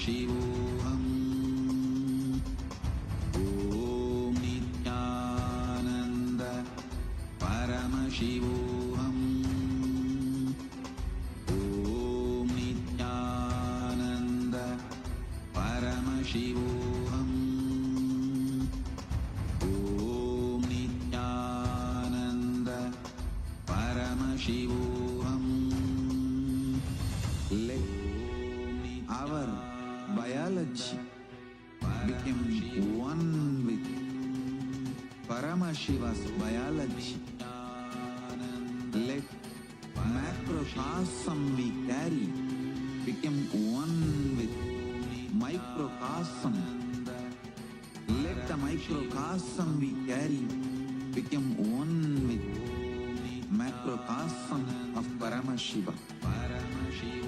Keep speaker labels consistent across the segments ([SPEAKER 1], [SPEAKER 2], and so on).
[SPEAKER 1] परमशिवोऽहम् ॐ नित्यानन्द परमशिवोऽहम् ॐ नित्यानन्द परमशिवोऽहम् ॐ नित्यानन्द परमशिवोऽहम् Let our biology become one with Paramashiva's biology. Let macrocosm we carry become one with microcosm. Let the microcosm we carry become one with macrocosm of Paramashiva.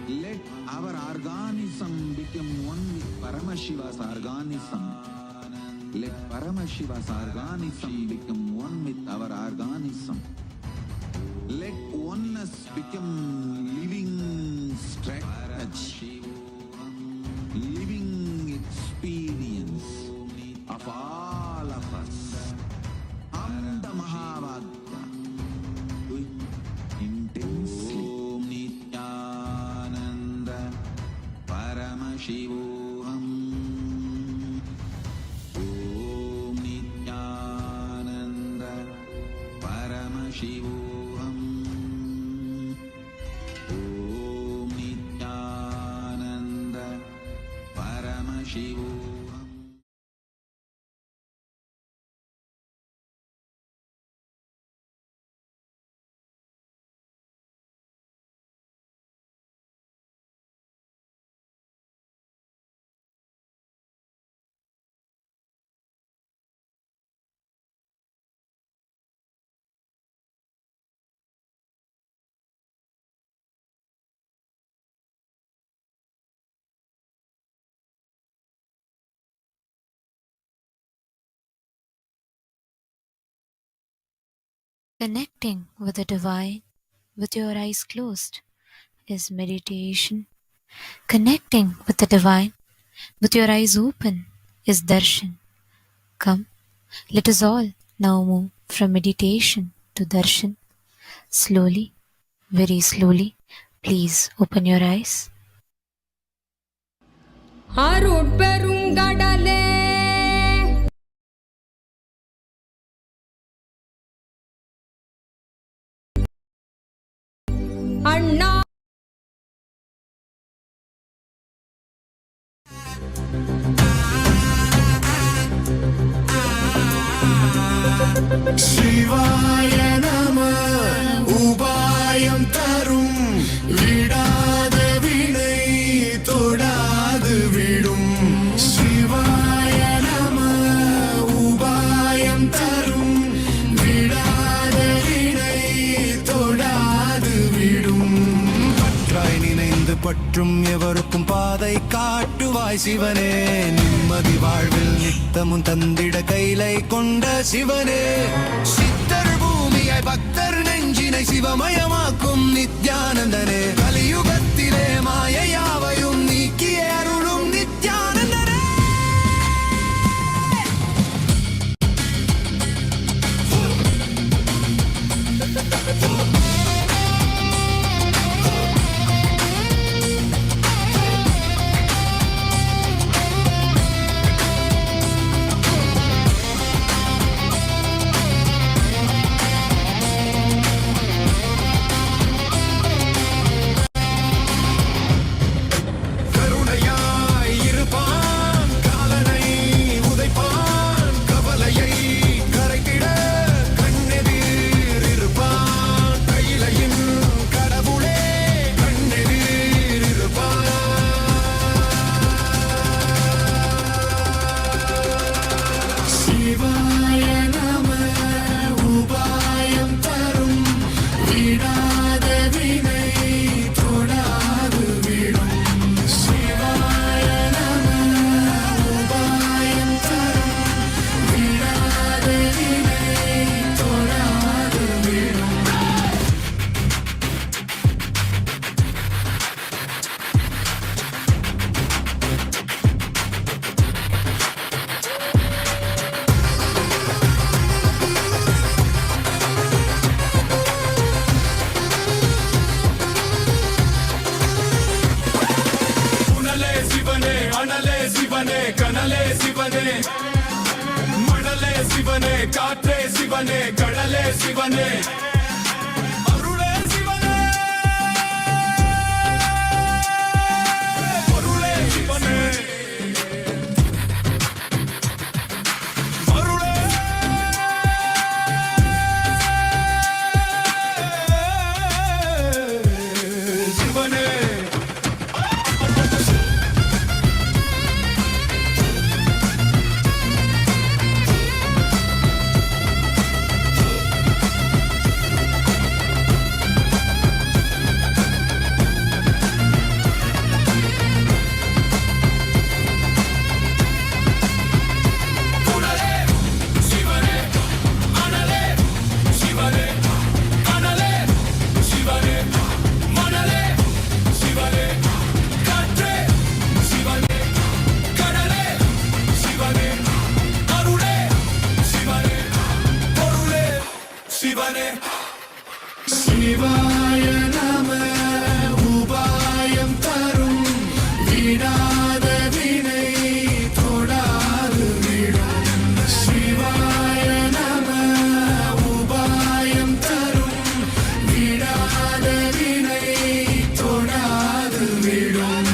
[SPEAKER 1] Let our organism become one with Paramashiva's organism. Let Paramashiva's organism become one with our organism. Let oneness become living strategy, living experience of all of us. Amda Mahavagya, do it intensely. Paramashivoham Om Nityananda Paramashivoham Om Nityananda Paramashivoham.
[SPEAKER 2] Connecting with the divine with your eyes closed is meditation. Connecting with the divine with your eyes open is darshan. Come, let us all now move from meditation to darshan. Slowly, very slowly, please open your eyes.
[SPEAKER 3] அருட்பெருங்கடலே அண்ணா
[SPEAKER 4] சிவாய நம உபாயம் தரும் விடாத வினை தொடாது விடும். சிவாய நம உபாயம் தரும் விடாத வினை தொடாது விடும். பற்றாய் நினைந்து பற்றும் எவருக்கும் பாதை காட்டுவாய் சிவனே. நிம்மதி வாழ்வில் நித்தமும் தந்திட கைலை கொண்ட சிவனே. சித்தர் பூமியை பக்தர் நெஞ்சினை சிவமயமாக்கும் நித்யானந்தனே. கலியுகத்திலே மாயையாவையும் நீக்கிய அருளும் நித்யானந்தனே. மணலே சிவனே, காற்றே சிவனே, கடலே சிவனே, அருளே சிவனே, பொருளே சிவனே, அருளே சிவனே. சிவாய நம உபாயம் தரும் விடாத வினை தொடாது விடும். சிவாய நம உபாயம் தரும் விடாத வினை தொடாது விடும்.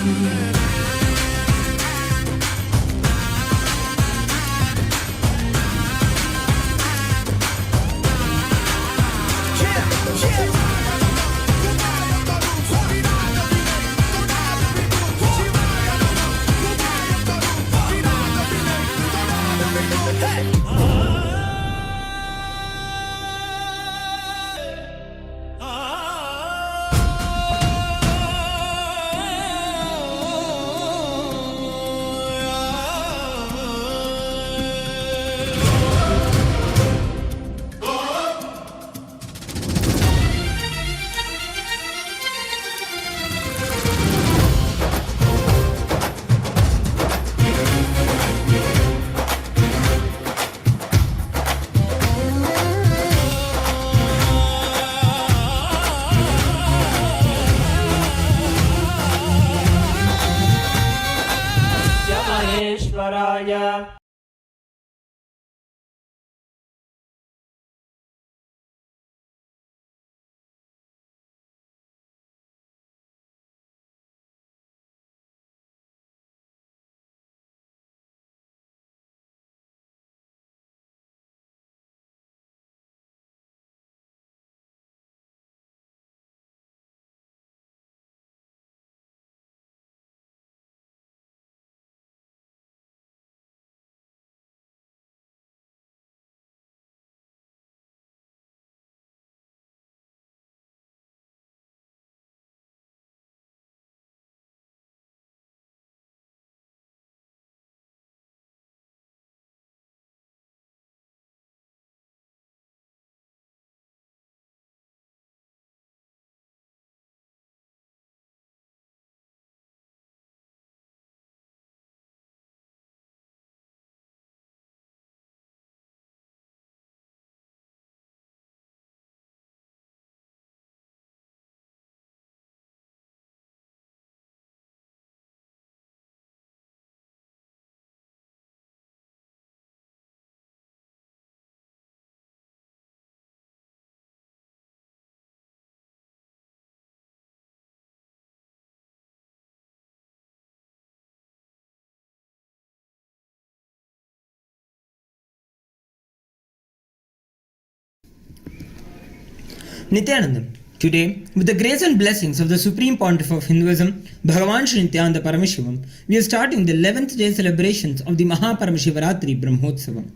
[SPEAKER 3] महेश्वराय
[SPEAKER 5] Nityanandam. Today, with the grace and blessings of the Supreme Pontiff of Hinduism, Bhagavan Shri Nityananda Paramashivam, we are starting the 11th day celebrations of the Mahaparamashivratri Brahmotsavam.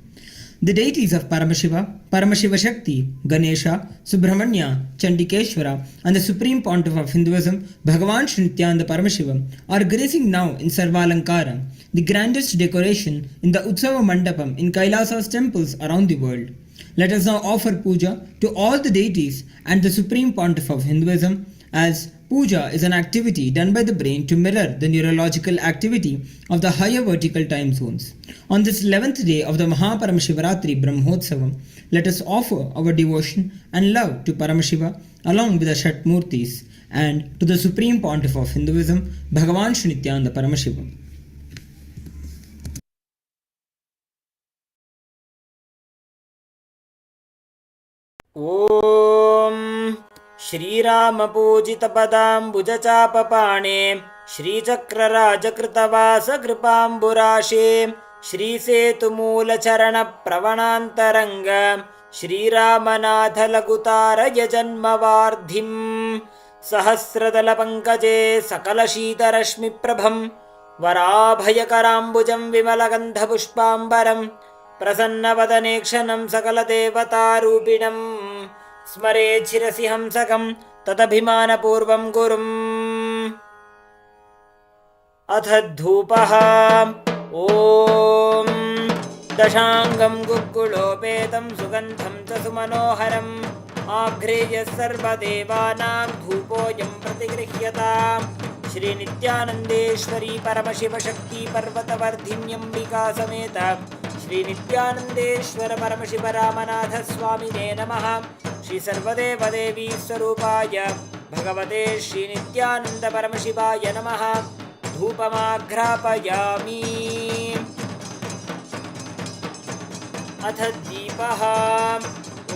[SPEAKER 5] The deities of Paramashiva, Paramashiva Shakti, Ganesha, Subramanya, Chandikeshwara, and the Supreme Pontiff of Hinduism, Bhagavan Shri Nityananda Paramashivam, are gracing now in Sarvalankara, the grandest decoration in the Utsava Mandapam in Kailasa's temples around the world. Let us now offer puja to all the deities and the Supreme Pontiff of Hinduism, as puja is an activity done by the brain to mirror the neurological activity of the higher vertical time zones. On this 11th day of the Mahaparamashivratri Brahmotsavam, let us offer our devotion and love to Paramashiva along with the Shatmurtis and to the Supreme Pontiff of Hinduism, Bhagavan Shri Nityananda Paramashivam.
[SPEAKER 3] ॐ श्रीरामपूजितपदाम्बुजचापपाणे श्रीचक्रराजकृतवासकृपाम्बुराशे श्रीसेतुमूलचरणप्रवणान्तरङ्ग श्रीरामनाथलघुतारय जन्मवार्धिम् सहस्रदलपङ्कजे सकलशीतरश्मिप्रभं वराभयकराम्बुजं विमलगन्धपुष्पाम्बरं प्रसन्नवदने क्षणं सकलदेवतारूपिणम् स्मरेत् शिरसि हंसकं तदभिमानपूर्वं गुरुम्। अथ धूपः। ॐ दशाङ्गं गुग्गुलोपेतं सुगन्धं च सुमनोहरम् आघ्रेय सर्वदेवानां धूपोऽयं प्रतिगृह्यताम्। श्रीनित्यानन्देश्वरी परमशिवशक्ति पर्वतवर्धिन्यम्बिका समेत श्रीनित्यानन्देश्वर परमशिव रामनाथ स्वामिने नमः। श्री सर्वदेवदेवी स्वरूपाय भगवते श्रीनित्यानन्द परमशिवाय नमः। धूपमाघ्रापयामि। अथ दीपः।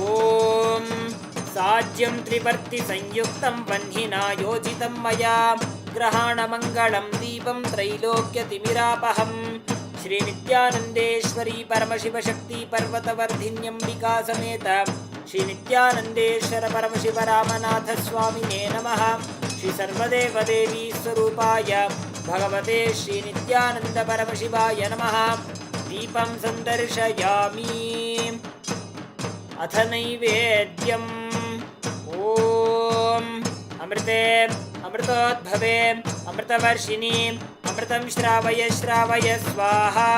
[SPEAKER 3] ॐ साज्यं त्रिवर्तिसंयुक्तं वह्निना योजितं मया ग्रहाणमङ्गलं दीपं त्रैलोक्यतिमिरापहम्। श्रीनित्यानन्देश्वरी परमशिवशक्ति पर्वतवर्धिन्यम्बिका समेत श्रीनित्यानन्देश्वर परमशिव रामनाथ स्वामिने नमः। श्री सर्वदेवदेवी स्वरूपाय भगवते श्रीनित्यानन्द परमशिवाय नमः। दीपं सन्दर्शयामि। अथ नैवेद्यम्। ॐ अमृते अमृतोद्भवे अमृतवर्षिणी अमृतं श्रावय श्रावय स्वाहा।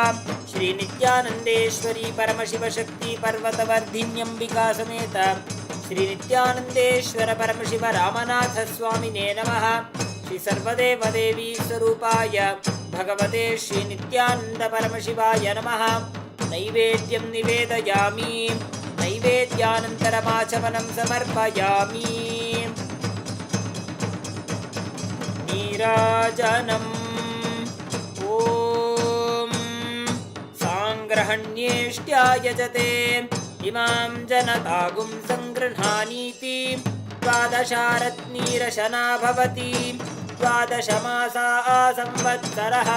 [SPEAKER 3] श्रीनित्यानन्देश्वरी परमशिवशक्ति पर्वतवर्धिन्यम्बिका समेत श्रीनित्यानन्देश्वर परमशिव रामनाथ स्वामिने नमः। श्री सर्वदेवदेवी स्वरूपाय भगवते श्रीनित्यानन्द परमशिवाय नमः। नैवेद्यं निवेदयामि। नैवेद्यानन्तरमाचमनं समर्पयामि। नीराजनम्। ॐ साङ्ग्रहण्येष्ट्या यजते इमां जनतागुं सङ्गृह्णानीति द्वादशारत्नीरशना भवति। द्वादशमासा संवत्सरः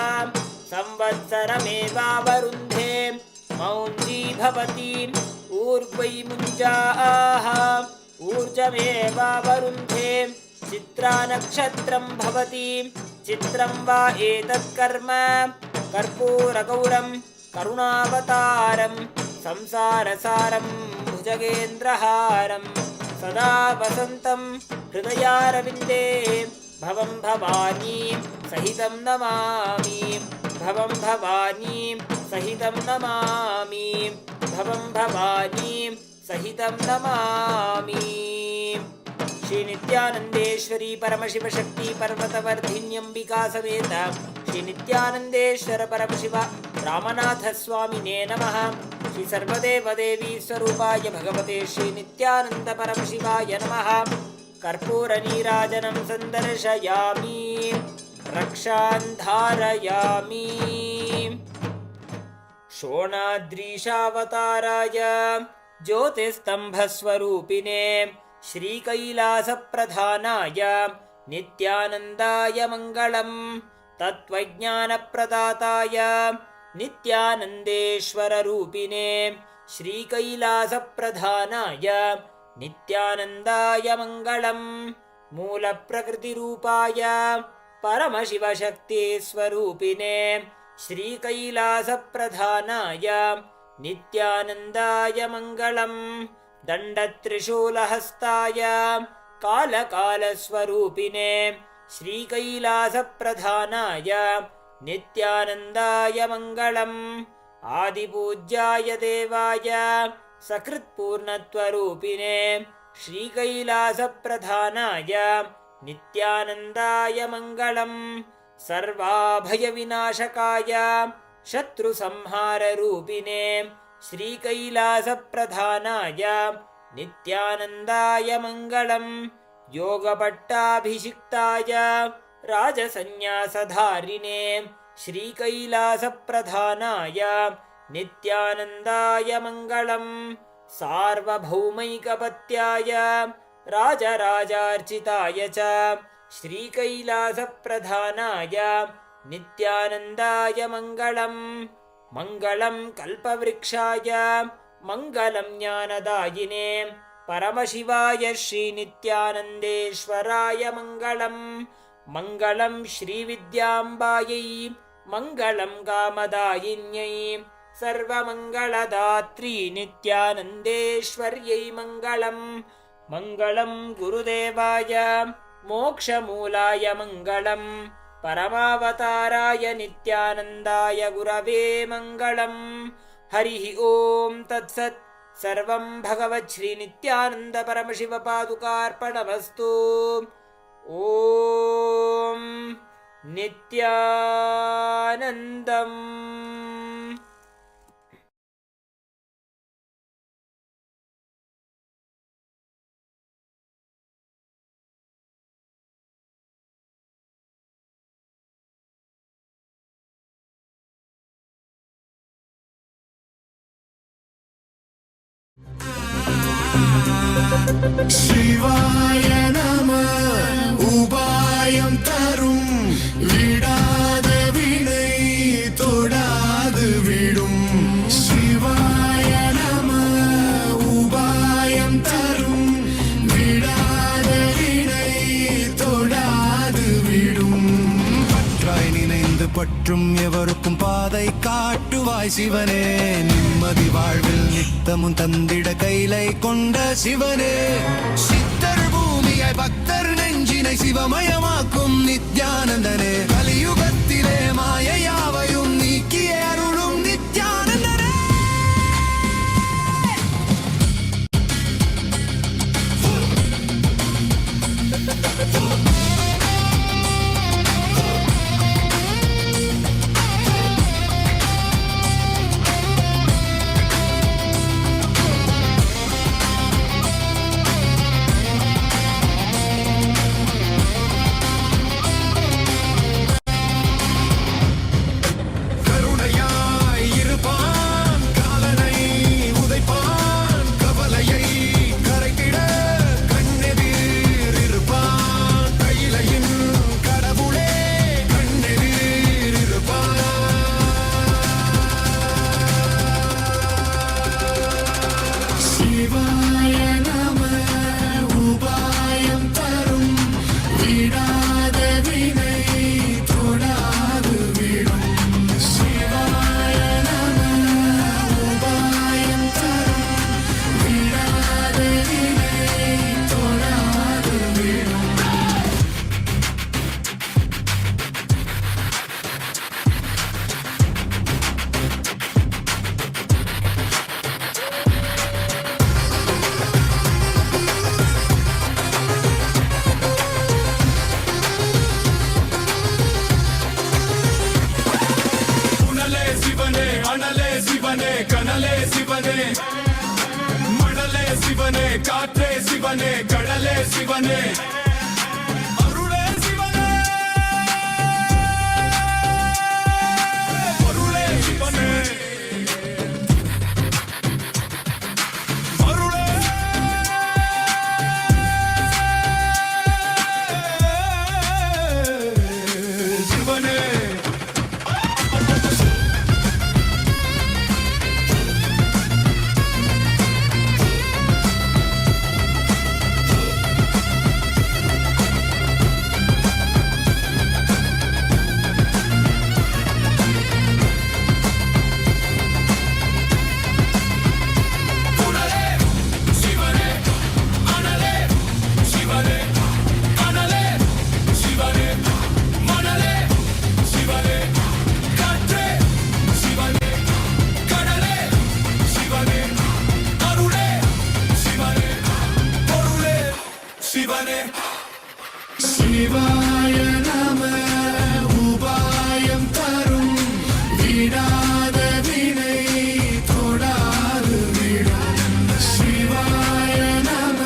[SPEAKER 3] संवत्सरमेवावरुन्धे मौञ्जी भवति। ऊर्ध्वै मुञ्जाः ऊर्जमेवावरुन्धे। चित्रा नक्षत्रं भवति। चित्रं वा एतत्कर्म कर्पूरगौरं करुणावतारं संसारसारं भुजगेन्द्रहारं सदा वसन्तं हृदयारविन्दे भवं भवानी सहितं नमामि। भवं भवानी सहितं नमामि। भवं भवानी सहितं नमामि। श्रीनित्यानन्देश्वरी परमशिवशक्ति पर्वतवर्धिन्यम्बिका समेत श्रीनित्यानन्देश्वर परमशिव रामनाथ स्वामिने नमः। श्री सर्वदेवदेवी स्वरूपाय भगवते श्रीनित्यानन्द परमशिवाय नमः। कर्पूरनीराजनं सन्दर्शयामि। रक्षां धारयामि। शोणाद्रीशावताराय ज्योतिस्तम्भस्वरूपिणे श्रीकैलासप्रधानाय नित्यानन्दाय मङ्गलम्। तत्त्वज्ञानप्रदाताय नित्यानन्देश्वररूपिणे श्रीकैलासप्रधानाय नित्यानन्दाय मङ्गलम्। मूलप्रकृतिरूपाय परमशिवशक्तिस्वरूपिणे श्रीकैलासप्रधानाय नित्यानन्दाय मङ्गलम्। दण्डत्रिशूलहस्ताय कालकालस्वरूपिणे श्रीकैलासप्रधानाय नित्यानन्दाय मङ्गलम्। आदिपूज्याय देवाय सकृत्पूर्णत्वरूपिणे श्रीकैलासप्रधानाय नित्यानन्दाय मङ्गलम्। सर्वाभयविनाशकाय शत्रुसंहाररूपिणे श्रीकैलासप्रधानाय नित्यानन्दाय मङ्गलम्। योगपट्टाभिषिक्ताय राजसन्न्यासधारिणे श्रीकैलासप्रधानाय नित्यानन्दाय मङ्गलम्। सार्वभौमैकपत्याय राजराजार्चिताय च श्रीकैलासप्रधानाय नित्यानन्दाय मङ्गलम्। मङ्गलं कल्पवृक्षाय मङ्गलं ज्ञानदायिने परमशिवाय श्रीनित्यानन्देश्वराय मङ्गलम्। मङ्गलं श्रीविद्याम्बायै मङ्गलं कामदायिन्यै सर्वमङ्गलदात्री नित्यानन्देश्वर्यै मङ्गलम्। मङ्गलं गुरुदेवाय मोक्षमूलाय मङ्गलम्। परमावताराय नित्यानन्दाय गुरवे मङ्गलम्। हरिः ॐ तत्सत्। सर्वं भगवत् श्रीनित्यानन्द परमशिवपादुकार्पणमस्तु। ॐ नित्यानन्दम्।
[SPEAKER 4] சிவாய நம. உபாயம் தரும் விடாத வினை தொடாது விடும். சிவாய நம. உபாயம் தரும் விடாத வினை தொடாது விடும். பற்றாய் நினைந்து பற்றும் எவருக்கும் பாதை காட்டுவாய் சிவனே. நிம்மதி வாழ்வில் நித்தமும் தந்திட கைலை கொண்ட சிவனே. சித்தர் பூமியாய் பக்தர் நெஞ்சினை சிவமயமாக்கும் நித்யானந்தனே. கலியுகத்திலே மாயையாவையும் நீக்கிய அருளும் நித்யானந்தனே. காற்றே சிவனே, கடலே சிவனே, அருளே சிவனே, பொருளே சிவனே, அருளே சிவனே. சிவாய நம. உபாயம் தரும் விடாத வினை தொடாது விடும். சிவாய நம.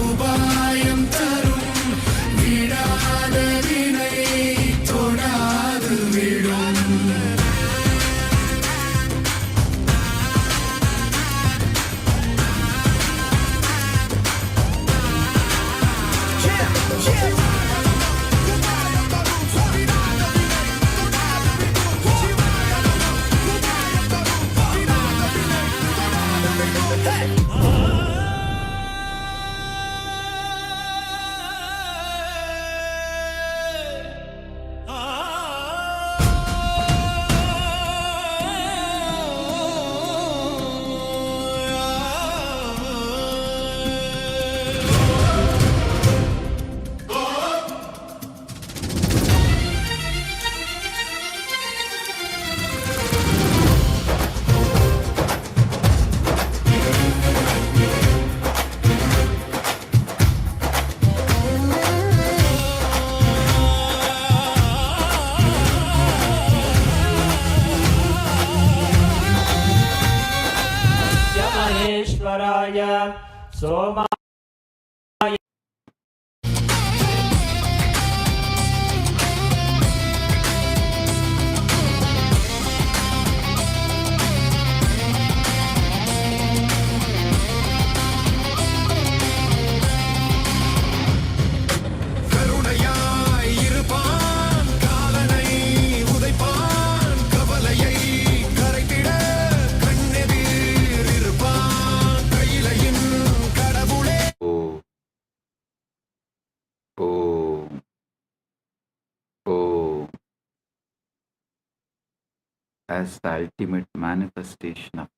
[SPEAKER 4] உபாயம் தரும் விடாத வினை தொடாது விடும்.
[SPEAKER 3] सोमा
[SPEAKER 4] கருணையாய் இருப்பான் காலனை உதைப்பான் கவலையை கரைத்திட கண்ணெதிர் இருப்பான் கையிலையின் கடவுளே
[SPEAKER 1] Om. Om. Om. As the ultimate manifestation of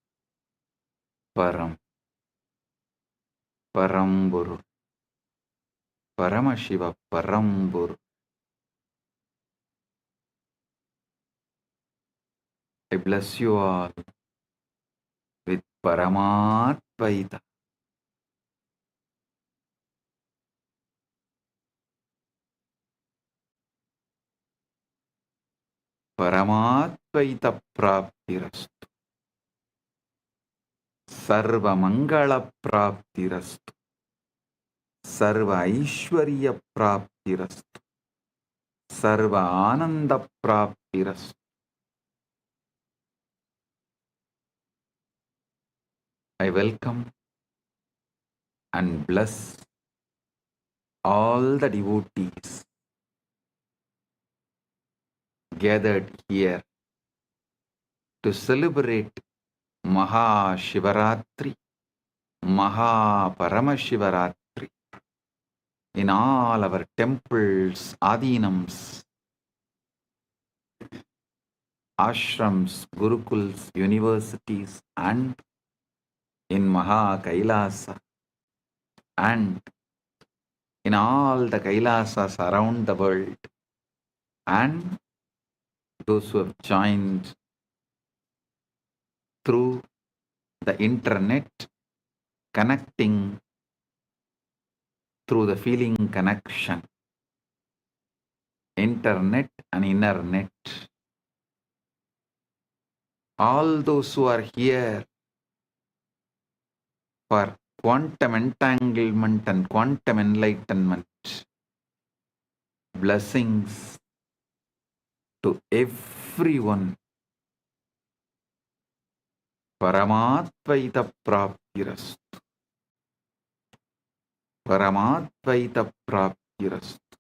[SPEAKER 1] Paramburu, Paramashiva Paramburu. I bless you all with Paramatvaita. Paramatvaita Praptirastu. Sarva Mangala Praptirastu. Sarva Aishwarya Praptirastu. Sarva Ananda Praptirastu. I welcome and bless all the devotees gathered here to celebrate Maha Shivaratri, Maha Paramashivaratri in all our temples, adinams, ashrams, gurukuls, universities, and in Maha Kailasa, and in all the Kailasas around the world, and those who have joined through the internet, connecting through the feeling connection, internet and inner net. All those who are here for quantum entanglement and quantum enlightenment, blessings to everyone. Paramatvaita Praptirastu. Paramatvaita Praptirastu.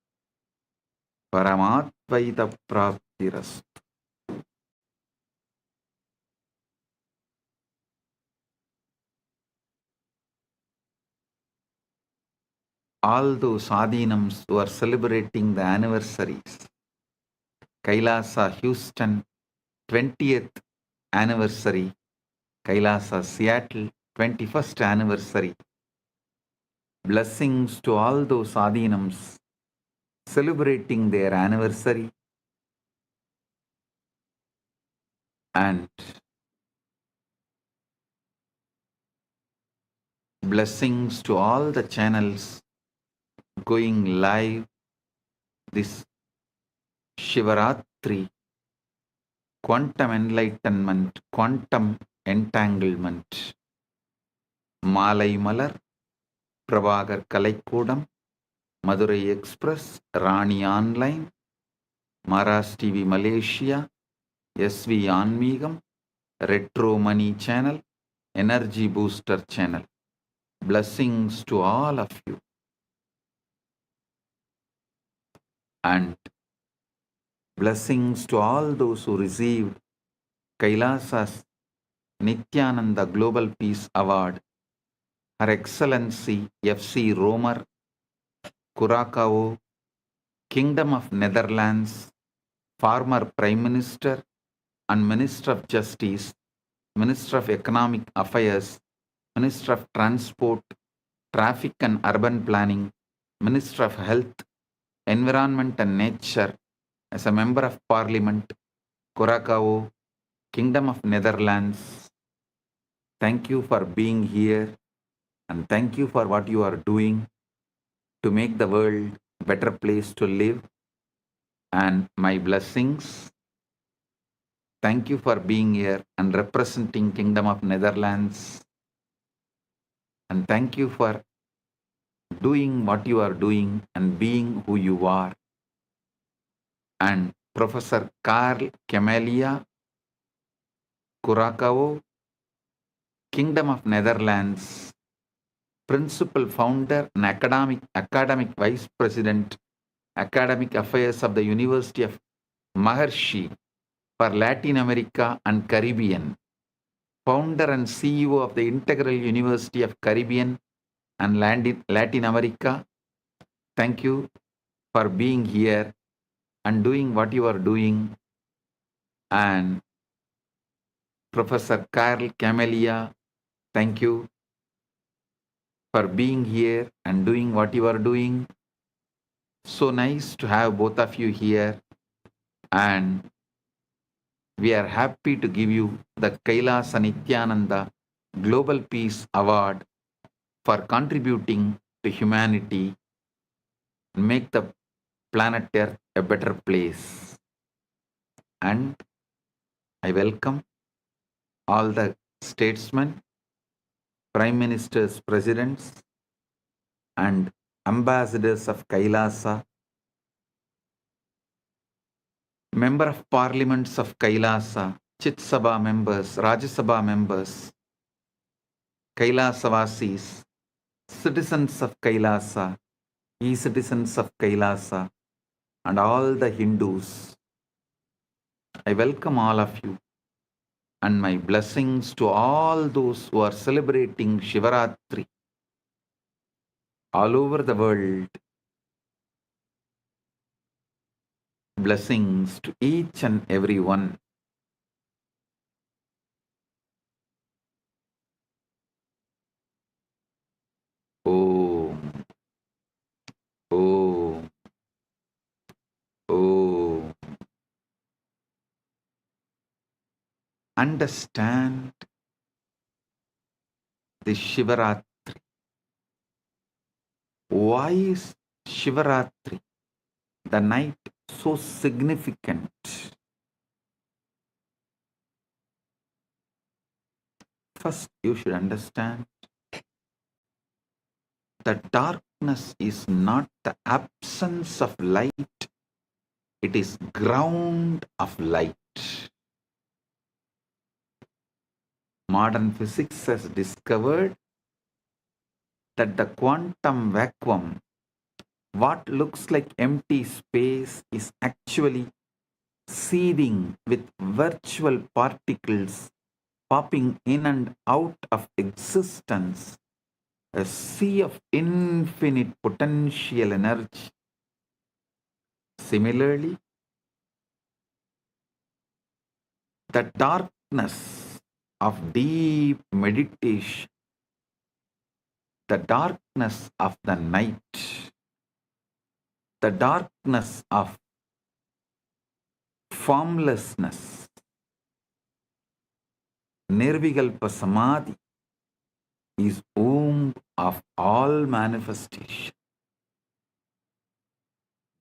[SPEAKER 1] Paramatvaita Praptirastu. All those adinams who are celebrating the anniversaries, Kailasa Houston 20th anniversary, Kailasa Seattle 21st anniversary. Blessings to all those adinams celebrating their anniversary, and blessings to all the channels going live this Shivaratri, quantum enlightenment, quantum entanglement. Malai Malar, Prabhagar Kalaikudam, Madurai Express, Rani Online, Maras TV Malaysia, SV Anmigam, Retro Money Channel, Energy Booster Channel. Blessings to all of you. And blessings to all those who received Kailasa's Nityananda Global Peace Award, Her Excellency F.C. Romer, Curacao, Kingdom of Netherlands, former Prime Minister and Minister of Justice, Minister of Economic Affairs, Minister of Transport, Traffic and Urban Planning, Minister of Health, Environment and Nature, as a Member of Parliament, Curacao, Kingdom of Netherlands. Thank you for being here, and thank you for what you are doing to make the world a better place to live. And my blessings. Thank you for being here and representing Kingdom of Netherlands. And thank you for doing what you are doing and being who you are. And Professor Carl Camelia Curacao, Kingdom of Netherlands, Principal Founder and Academic Vice President, Academic Affairs of the University of Maharishi for Latin America and Caribbean, Founder and CEO of the Integral University of Caribbean and Latin America. Thank you for being here and doing what you are doing. And Professor Carl Camelia, thank you for being here and doing what you are doing. So nice to have both of you here, and we are happy to give you the Kailasa Nityananda Global Peace Award for contributing to humanity and make the planet Earth a better place. And I welcome all the statesmen, prime ministers, presidents, and ambassadors of Kailasa, member of parliaments of Kailasa, Chit Sabha members, Rajya Sabha members, Kailasavasis, citizens of Kailasa, e-citizens of Kailasa, and all the Hindus. I welcome all of you, and my blessings to all those who are celebrating Shivaratri all over the world. Blessings to each and every one. Om, Om, Om. Understand the Shivaratri. Why is Shivaratri, the night, so significant? First, you should understand that darkness is not the absence of light, it is ground of light. Modern physics has discovered that the quantum vacuum, what looks like empty space, is actually seething with virtual particles popping in and out of existence, a sea of infinite potential energy. Similarly, the darkness of deep meditation, the darkness of the night, the darkness of formlessness, Nirvikalpa Samadhi, is womb of all manifestation.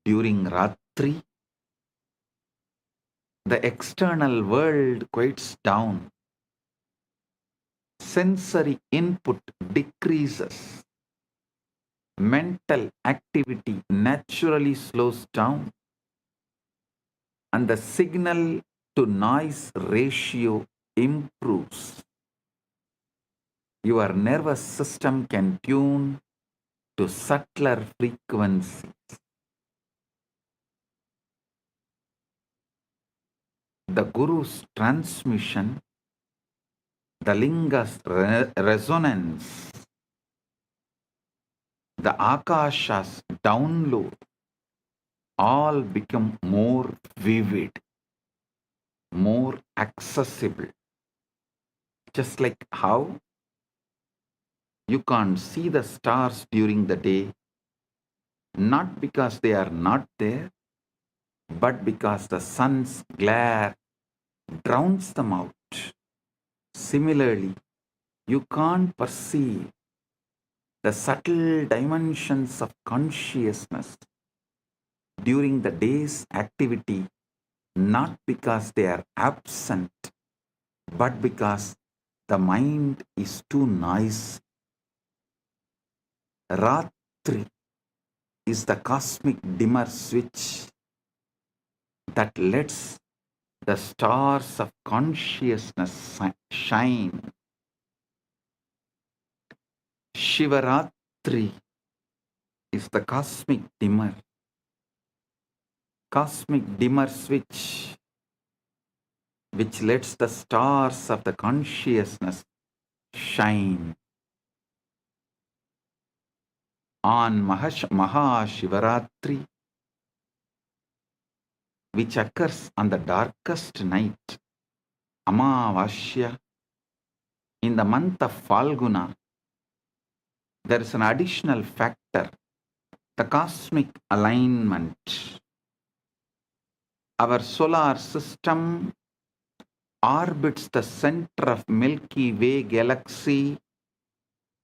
[SPEAKER 1] During Ratri, the external world quiets down. Sensory input decreases. Mental activity naturally slows down. And the signal to noise ratio improves. Your nervous system can tune to subtler frequencies. The Guru's transmission, the Linga's resonance, the Akasha's download, all become more vivid, more accessible. Just like how you can't see the stars during the day, not because they are not there, but because the sun's glare drowns them out. Similarly, you can't perceive the subtle dimensions of consciousness during the day's activity, not because they are absent, but because the mind is too noisy. Ratri is the cosmic dimmer switch that lets the stars of consciousness shine. Shivaratri is the cosmic dimmer switch which lets the stars of the consciousness shine. On Mahashivaratri, which occurs on the darkest night, Amavasya, in the month of Falguna, there is an additional factor, the cosmic alignment. Our solar system orbits the center of Milky Way galaxy.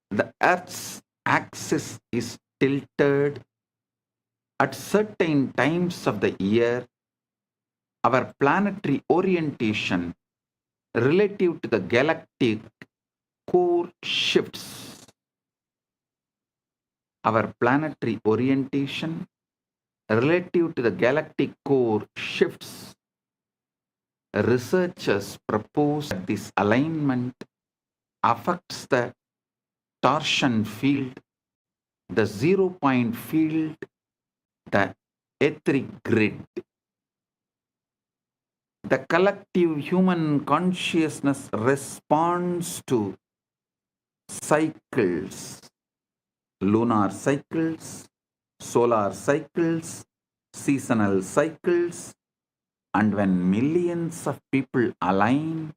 [SPEAKER 1] The Earth's axis is tilted. At certain times of the year, our planetary orientation relative to the galactic core shifts. Our planetary orientation relative to the galactic core shifts. Researchers propose that this alignment affects the torsion field, the 0-point field, the etheric grid. The collective human consciousness responds to cycles, lunar cycles, solar cycles, seasonal cycles, and when millions of people align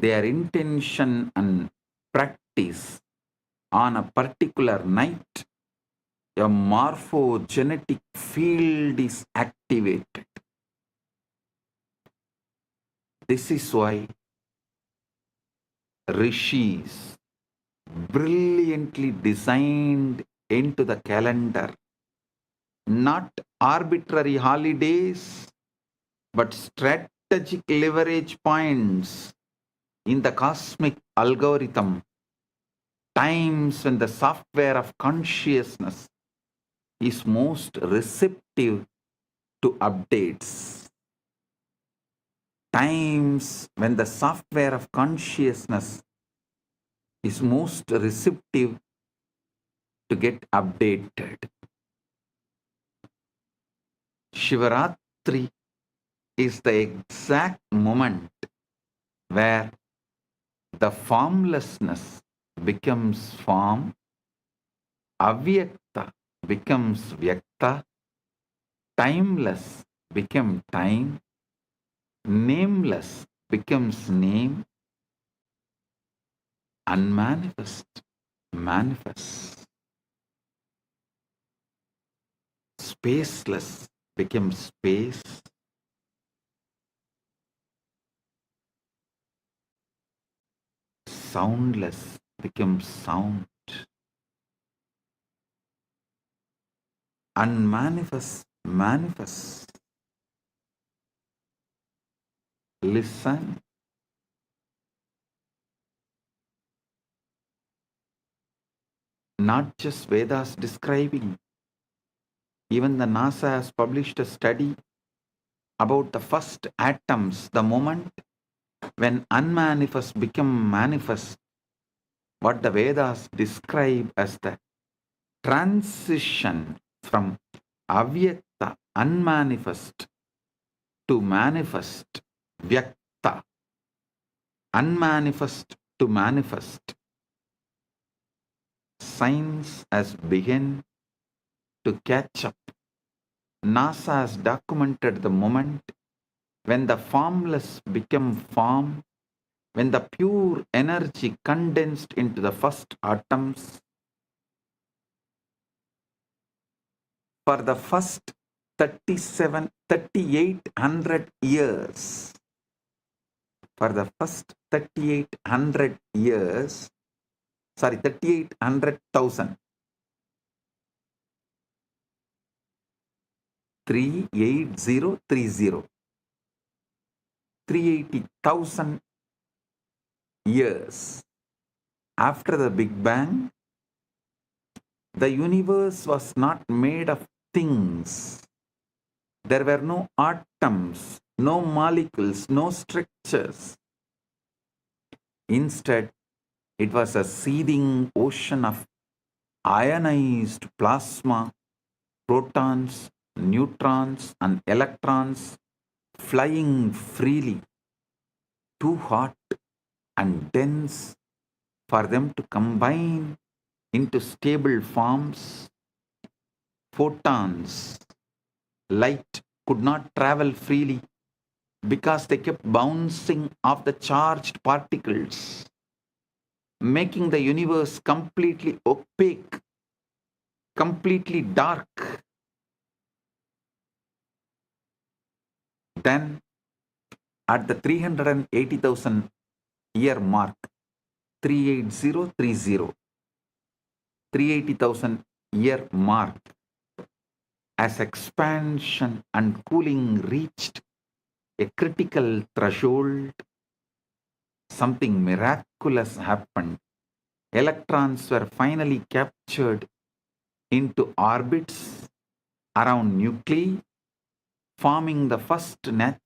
[SPEAKER 1] their intention and practice on a particular night, a morphogenetic field is activated. This is why rishis brilliantly designed into the calendar not arbitrary holidays, but strategic leverage points in the cosmic algorithm, times when the software of consciousness is most receptive to updates, times when the software of consciousness is most receptive to get updated. Shivaratri is the exact moment where the formlessness becomes form, avyakta becomes vyakta, timeless becomes time, nameless becomes name, unmanifest manifests, spaceless becomes space, soundless becomes sound, unmanifest manifests. Listen. Not just Vedas describing. Even the NASA has published a study about the first atoms, the moment when unmanifest become manifest, what the Vedas describe as the transition from avyakta, unmanifest, to manifest, vyakta, unmanifest to manifest. Science has begun to catch up. NASA has documented the moment when the formless become form, when the pure energy condensed into the first atoms. For the first 3,800 years, for the first 3,800 years, 3,800,000, 38030, 380,000 years after the Big Bang, The universe was not made of things. There were no atoms, no molecules, no structures. Instead, it was a seething ocean of ionized plasma, protons, neutrons, and electrons flying freely, too hot and dense for them to combine into stable forms. Photons, light, could not travel freely because they kept bouncing off the charged particles, making the universe completely opaque, completely dark. Then, at the 380,000 year mark, 38030, 380,000 year mark, as expansion and cooling reached a critical threshold, something miraculous happened. Electrons were finally captured into orbits around nuclei, forming the first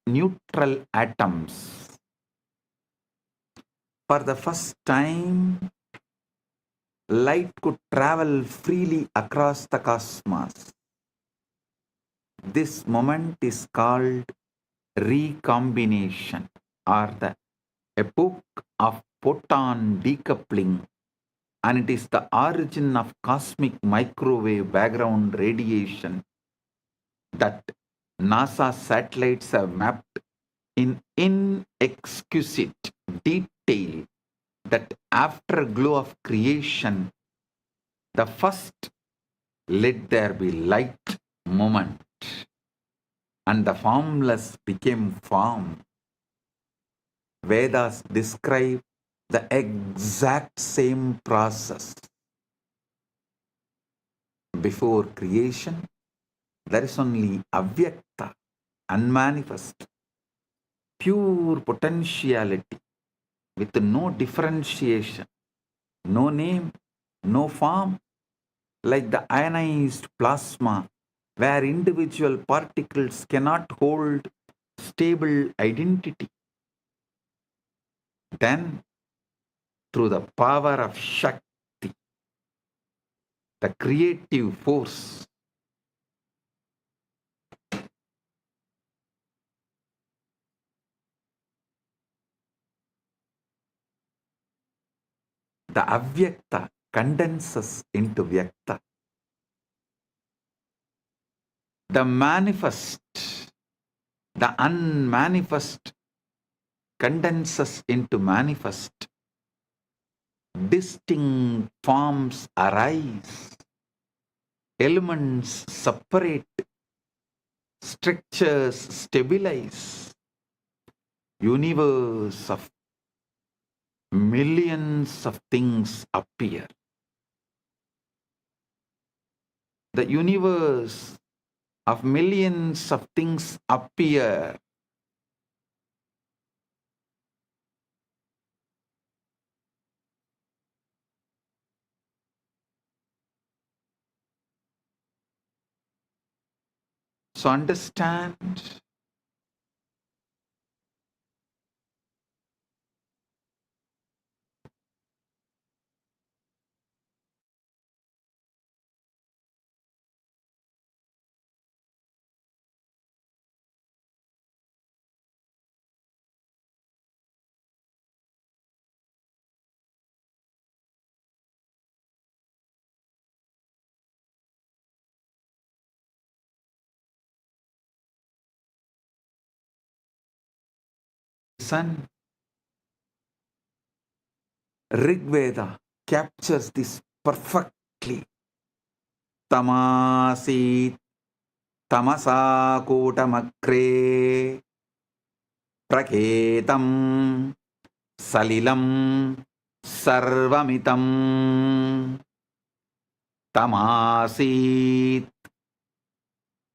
[SPEAKER 1] neutral atoms. For the first time, light could travel freely across the cosmos. This moment is called recombination, or the epoch of photon decoupling, and it is the origin of cosmic microwave background radiation that NASA satellites have mapped in inexquisite detail. That afterglow of creation, the first let there be light moment, and the formless became form. Vedas describe the exact same process. Before creation, there is only avyakta, unmanifest, pure potentiality with no differentiation, no name, no form, like the ionized plasma, where individual particles cannot hold stable identity. Then, through the power of Shakti, the creative force, the avyakta condenses into vyakta. The manifest, the unmanifest condenses into manifest. Distinct forms arise. Elements separate. Structures stabilize. Universe of millions of things appear. The universe of millions of things appear. So understand, son, Rig Veda captures this perfectly. Tamasi tamasa kotamakre praketam salilam sarvamitam. Tamasit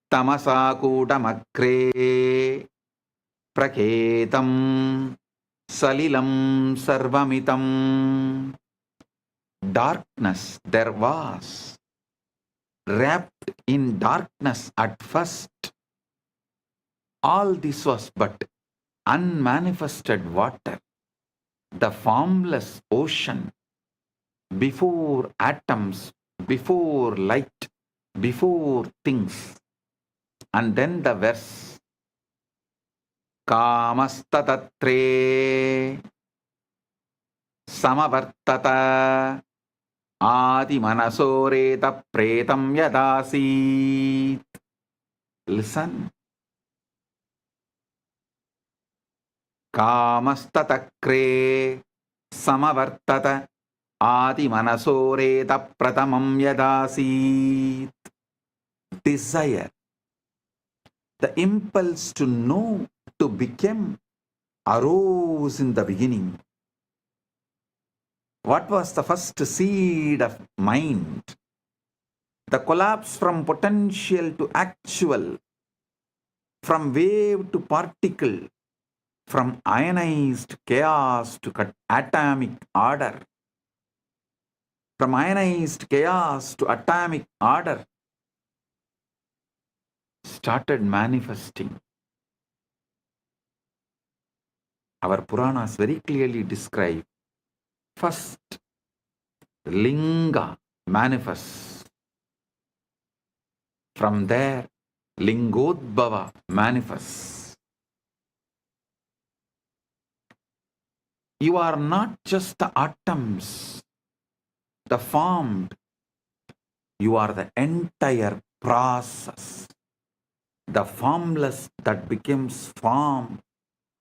[SPEAKER 1] tamasa kotamakre praketam salilam sarvamitam. Darkness there was, wrapped in darkness at first. All this was but unmanifested water, the formless ocean, before atoms, before light, before things. And then the verse, Kamastatre Samavartata Adi Manasoreta Pretam Yadasit. Listen. Kamastatakre Samavartata Adi Manasoreta Pratamam Yadasit. Desire, the impulse to know, to become, arose in the beginning. What was the first seed of mind? The collapse from potential to actual, from wave to particle, from ionized chaos to atomic order, from ionized chaos to atomic order, started manifesting. Our Puranas very clearly describe first Linga manifests. From there, Lingodbhava manifests. You are not just the atoms, the formed. You are the entire process. The formless that becomes form,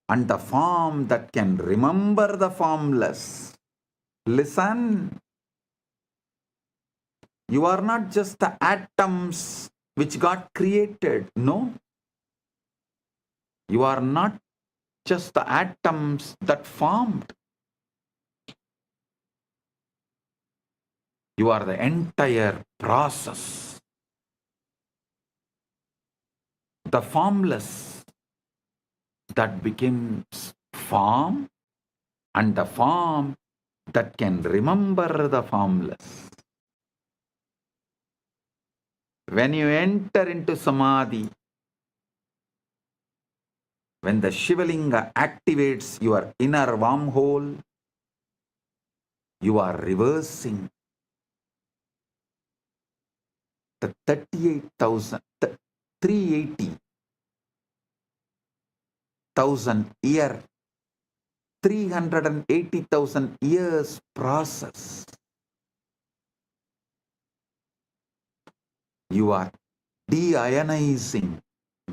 [SPEAKER 1] and the form that can remember the formless. Listen. You are not just the atoms which got created. No. You are not just the atoms that formed. You are the entire process. The formless that becomes form, and the form that can remember the formless. When you enter into Samadhi, when the Shivalinga activates your inner wormhole, you are reversing the 380,000 year, 380,000 years process. You are deionizing,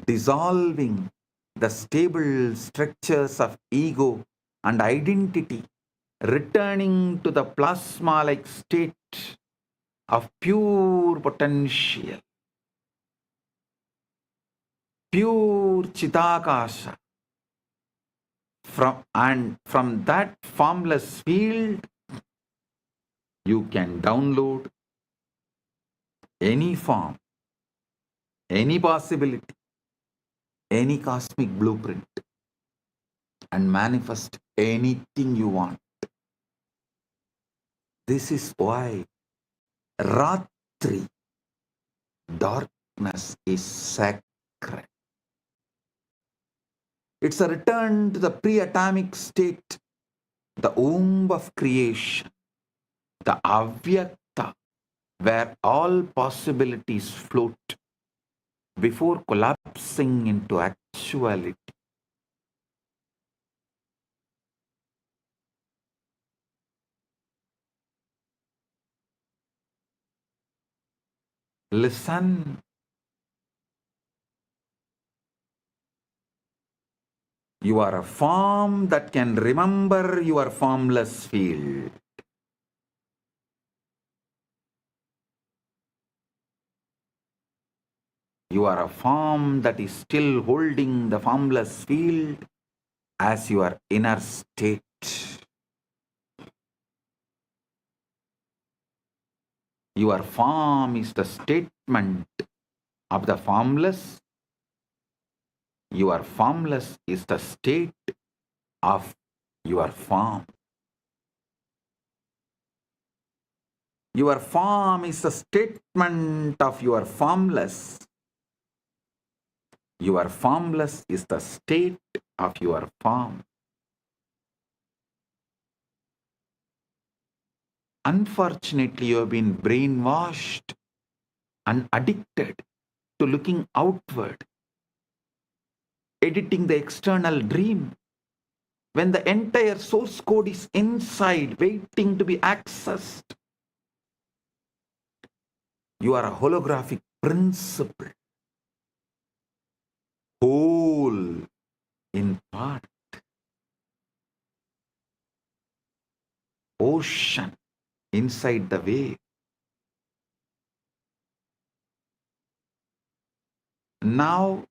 [SPEAKER 1] dissolving the stable structures of ego and identity, returning to the plasma-like state of pure potential, pure Chidakasha. From that formless field, you can download any form, any possibility, any cosmic blueprint, and manifest anything you want. This is why Ratri, darkness, is sacred. It's a return to the pre-atomic state, the womb of creation, the Avyakta, where all possibilities float before collapsing into actuality. Listen. You are a form that can remember your formless field. You are a form that is still holding the formless field as your inner state. Your form is the statement of the formless. Your formless is the state of your form. Your form is a statement of your formless. Your formless is the state of your form. Unfortunately, you have been brainwashed and addicted to looking outward, editing the external dream, when the entire source code is inside, waiting to be accessed. You are a holographic principle, whole in part, ocean inside the wave. Now,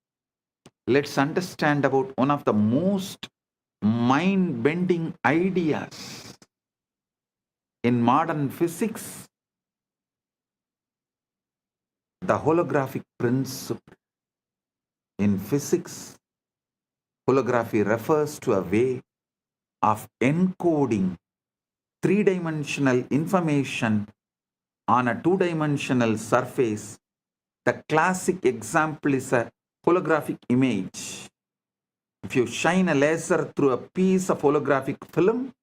[SPEAKER 1] let's understand about one of the most mind-bending ideas in modern physics, the holographic principle. In physics, holography refers to a way of encoding three-dimensional information on a two-dimensional surface. The classic example is a holographic image. If you shine a laser through a piece of holographic film,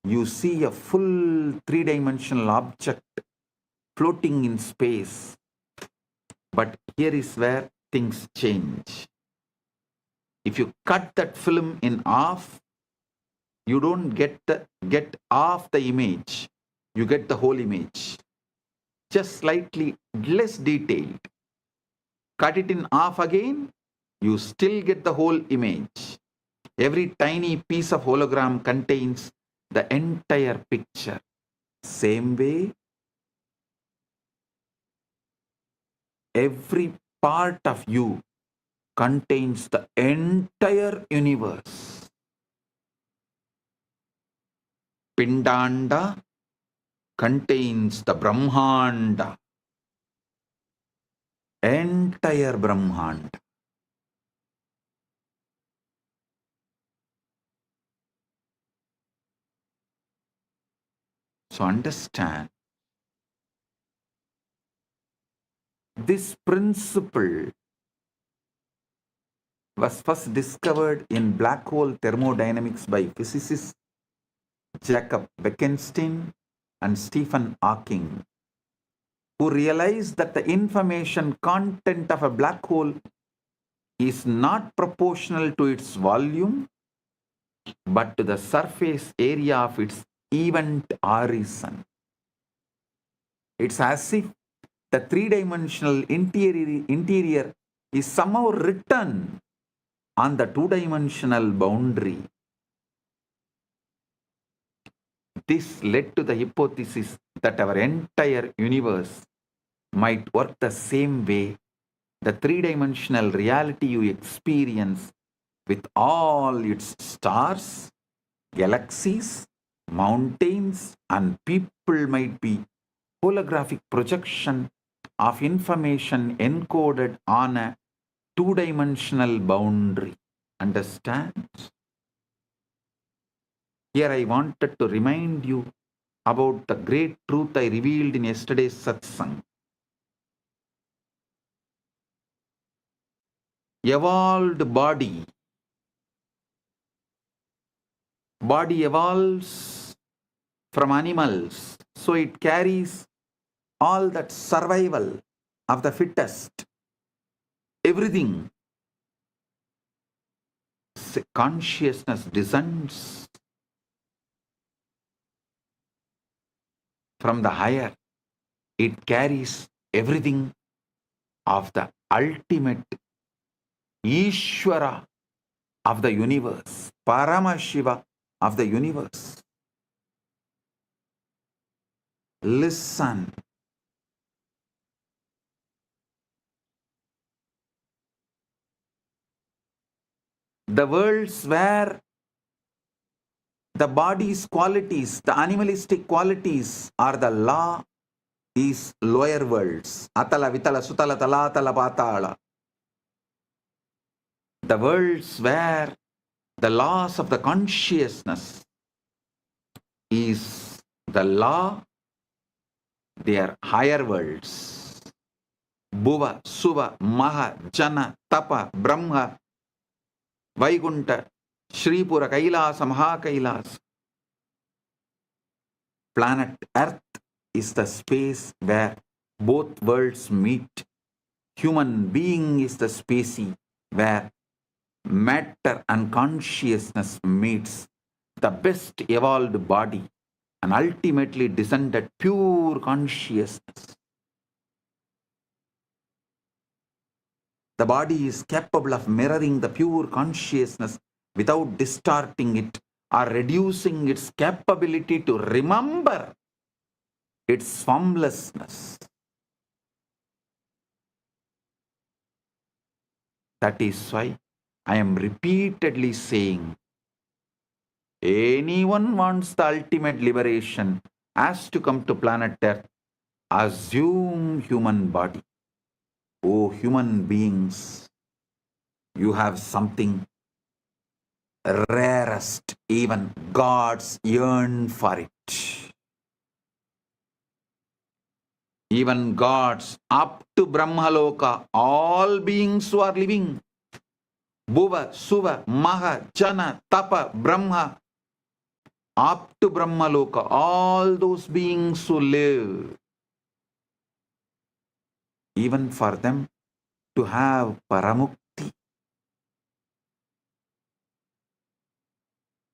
[SPEAKER 1] you see a full three-dimensional object floating in space. But here is where things change. If you cut that film in half, you don't get half the image. You get the whole image, just slightly less detailed. Cut it in half again, you still get the whole image. Every tiny piece of hologram contains the entire picture. Same way, every part of you contains the entire universe. Pindanda contains the Brahmanda, entire Brahmanda. So understand, this principle was first discovered in black hole thermodynamics by physicists Jacob Bekenstein and Stephen Hawking, who realized that the information content of a black hole is not proportional to its volume, but to the surface area of its event horizon. It's as if the three-dimensional interior is somehow written on the two-dimensional boundary. This led to the hypothesis that our entire universe might work the same way. The three-dimensional reality you experience with all its stars, galaxies, mountains, and people might be holographic projection of information encoded on a two-dimensional boundary. Understand? Here I wanted to remind you about the great truth I revealed in yesterday's satsang. Evolved body evolves from animals, so it carries all that survival of the fittest, everything. Consciousness descends from the higher. It carries everything of the ultimate Ishvara of the universe, Paramashiva of the universe. Listen. The worlds where the body's qualities, the animalistic qualities are the law, is lower worlds. Atala, Vitala, Sutala, Talatala, Patala. The worlds where the laws of the consciousness is the law They are higher worlds. Bhuva, Suva, Maha, Jana, Tapa, Brahma, Vaikunta, Shripura, Kailasa, Mahakailasa. Planet Earth is the space where both worlds meet. Human being is the species where matter and consciousness meets. The best evolved body and ultimately descended pure consciousness. The body is capable of mirroring the pure consciousness without distorting it or reducing its capability to remember its formlessness. That is why I am repeatedly saying, anyone wants the ultimate liberation has to come to planet Earth, assume human body. Oh, human beings, you have something rarest, even gods yearn for it. Even gods up to Brahmaloka, all beings who are living, Bhuva, Suva, Maha, Jana, Tapa, Brahma, up to Brahmaloka, all those beings who live, even for them to have Paramukti,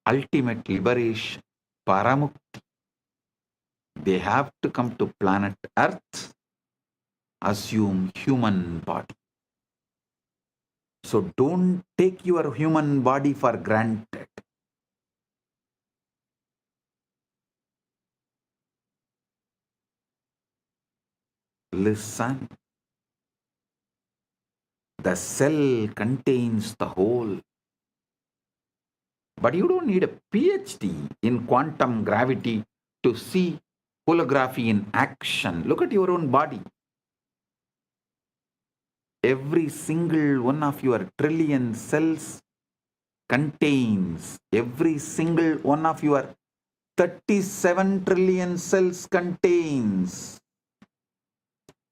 [SPEAKER 1] ultimate liberation, Paramukti, they have to come to planet Earth, assume human body. So don't take your human body for granted. Listen. The cell contains the whole. But you don't need a PhD in quantum gravity to see holography in action. Look at your own body. Every single one of your trillion cells contains, every single one of your 37 trillion cells contains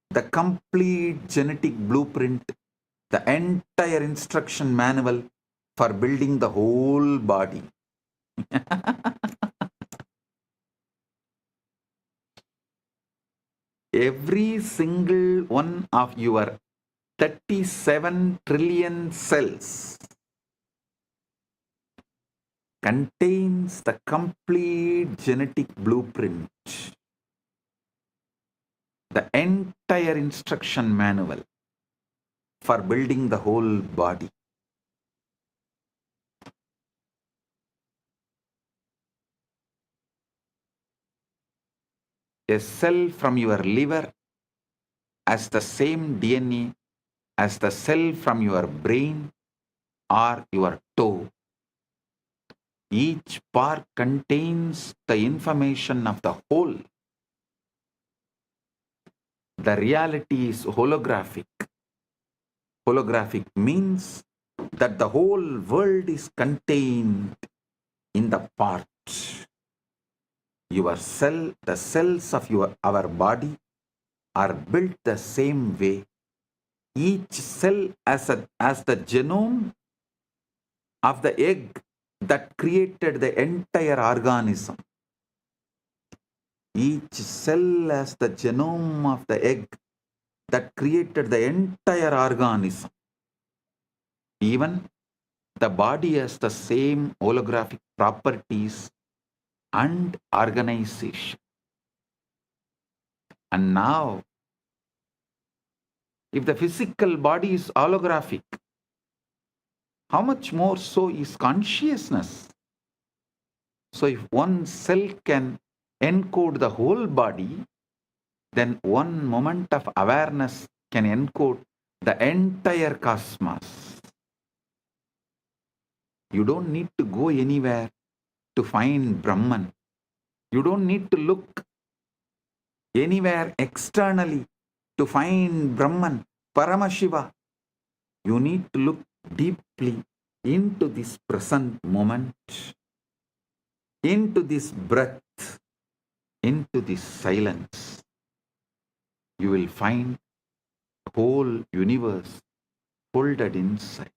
[SPEAKER 1] the complete genetic blueprint, the entire instruction manual for building the whole body. Every single one of your 37 trillion cells contains the complete genetic blueprint, the entire instruction manual for building the whole body. A cell from your liver has the same DNA as the cell from your brain or your toe. Each part contains the information of the whole. The reality is holographic. Holographic means that the whole world is contained in the parts. Your cell, the cells of our body are built the same way. Each cell as the genome of the egg that created the entire organism. Each cell as the genome of the egg that created the entire organism. Even the body has the same holographic properties and organization. And now, if the physical body is holographic, how much more so is consciousness? So if one cell can encode the whole body, then one moment of awareness can encode the entire cosmos. You don't need to go anywhere to find Brahman. You don't need to look anywhere externally to find Brahman, Paramashiva. You need to look deeply into this present moment, into this breath, into this silence. you will find the whole universe folded inside.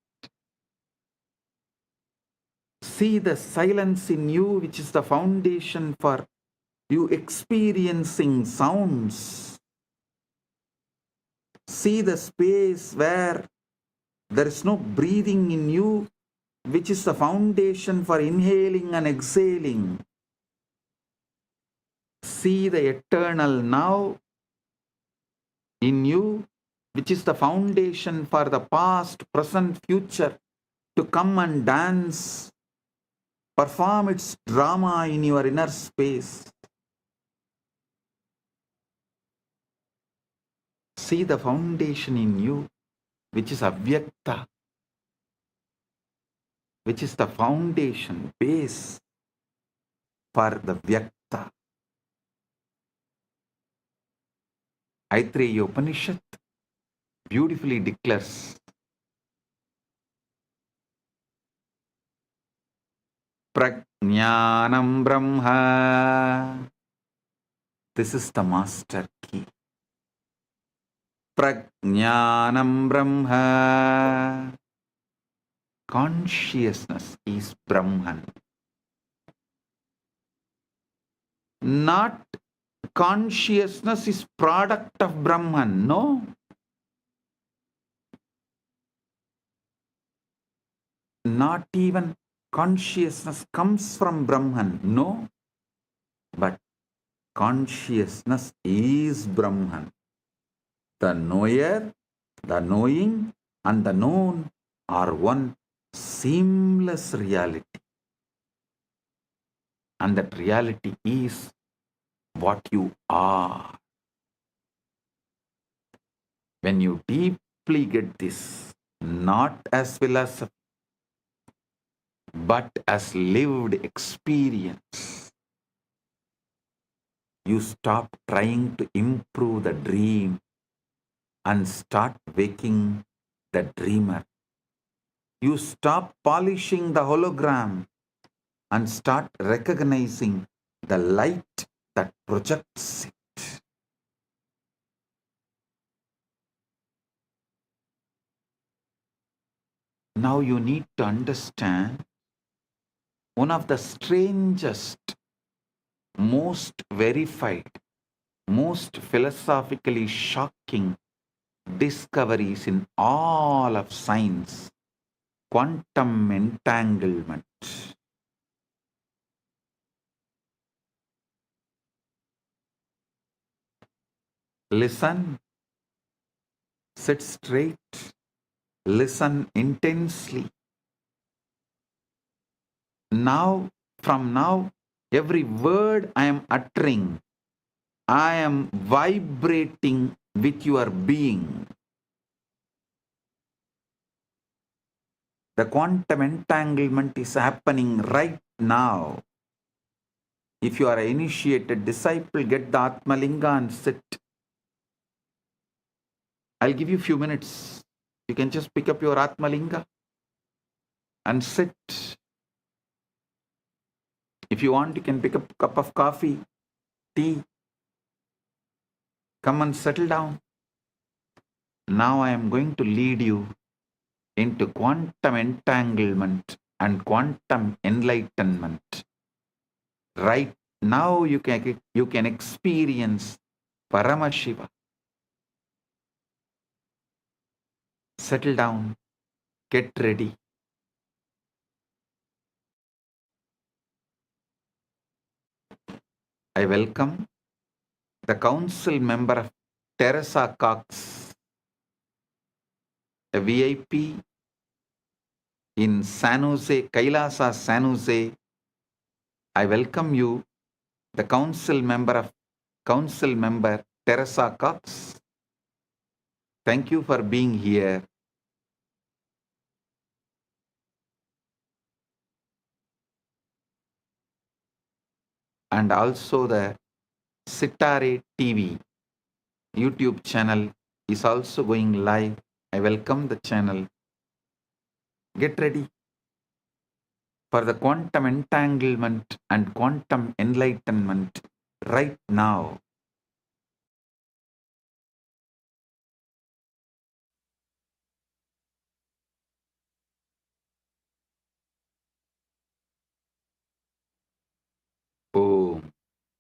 [SPEAKER 1] See the silence in you, which is the foundation for you experiencing sounds. See the space where there is no breathing in you, which is the foundation for inhaling and exhaling. See the eternal now in you, which is the foundation for the past, present, future to come and dance, perform its drama in your inner space. See the foundation in you, which is Avyakta, which is the foundation, base for the Vyakta. Aitreya Upanishad beautifully declares, Prajnanam Brahma. This is the master key. Prajnanam Brahma. Consciousness is Brahman. Not consciousness is product of Brahman. No. Not even consciousness comes from Brahman. No. But consciousness is Brahman. The knower, the knowing, and the known are one seamless reality. And that reality is what you are. When you deeply get this, not as philosophy, but as lived experience, you stop trying to improve the dream and start waking the dreamer. You stop polishing the hologram and start recognizing the light that projects it. Now you need to understand one of the strangest, most verified, most philosophically shocking discoveries in all of science: quantum entanglement. Listen, sit straight, listen intensely. From now, every word I am uttering, I am vibrating with your being. The quantum entanglement is happening right now. If you are an initiated disciple, get the Atmalinga and sit. I'll give you a few minutes. You can just pick up your Atmalinga and sit. If you want, you can pick up a cup of coffee, tea. Come and settle down. Now I am going to lead you into quantum entanglement and quantum enlightenment. Right now you can experience Paramashiva. Settle down. Get ready. I welcome the council member of Teresa Cox, a VIP in San Jose, Kailasa, San Jose. I welcome you, the council member Teresa Cox. Thank you for being here. And also the Sitare TV YouTube channel is also going live. I welcome the channel. Get ready for the quantum entanglement and quantum enlightenment right now.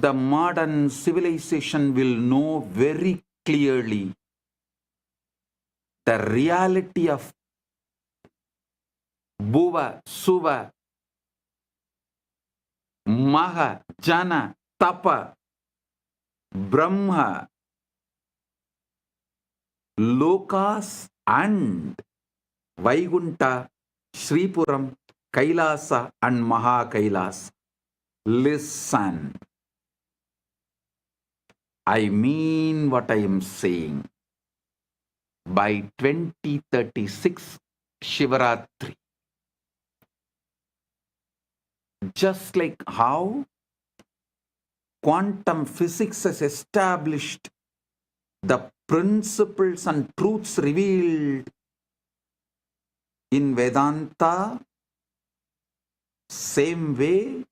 [SPEAKER 1] the modern civilization will know very clearly the reality of Bhuva, Suva, Maha, Jana, Tapa, Brahma, Lokas and Vaikunta, Sripuram, Kailasa and Maha Kailas. Listen. I mean what I am saying. By 2036 Shivaratri, just like how quantum physics has established the principles and truths revealed in Vedanta, same way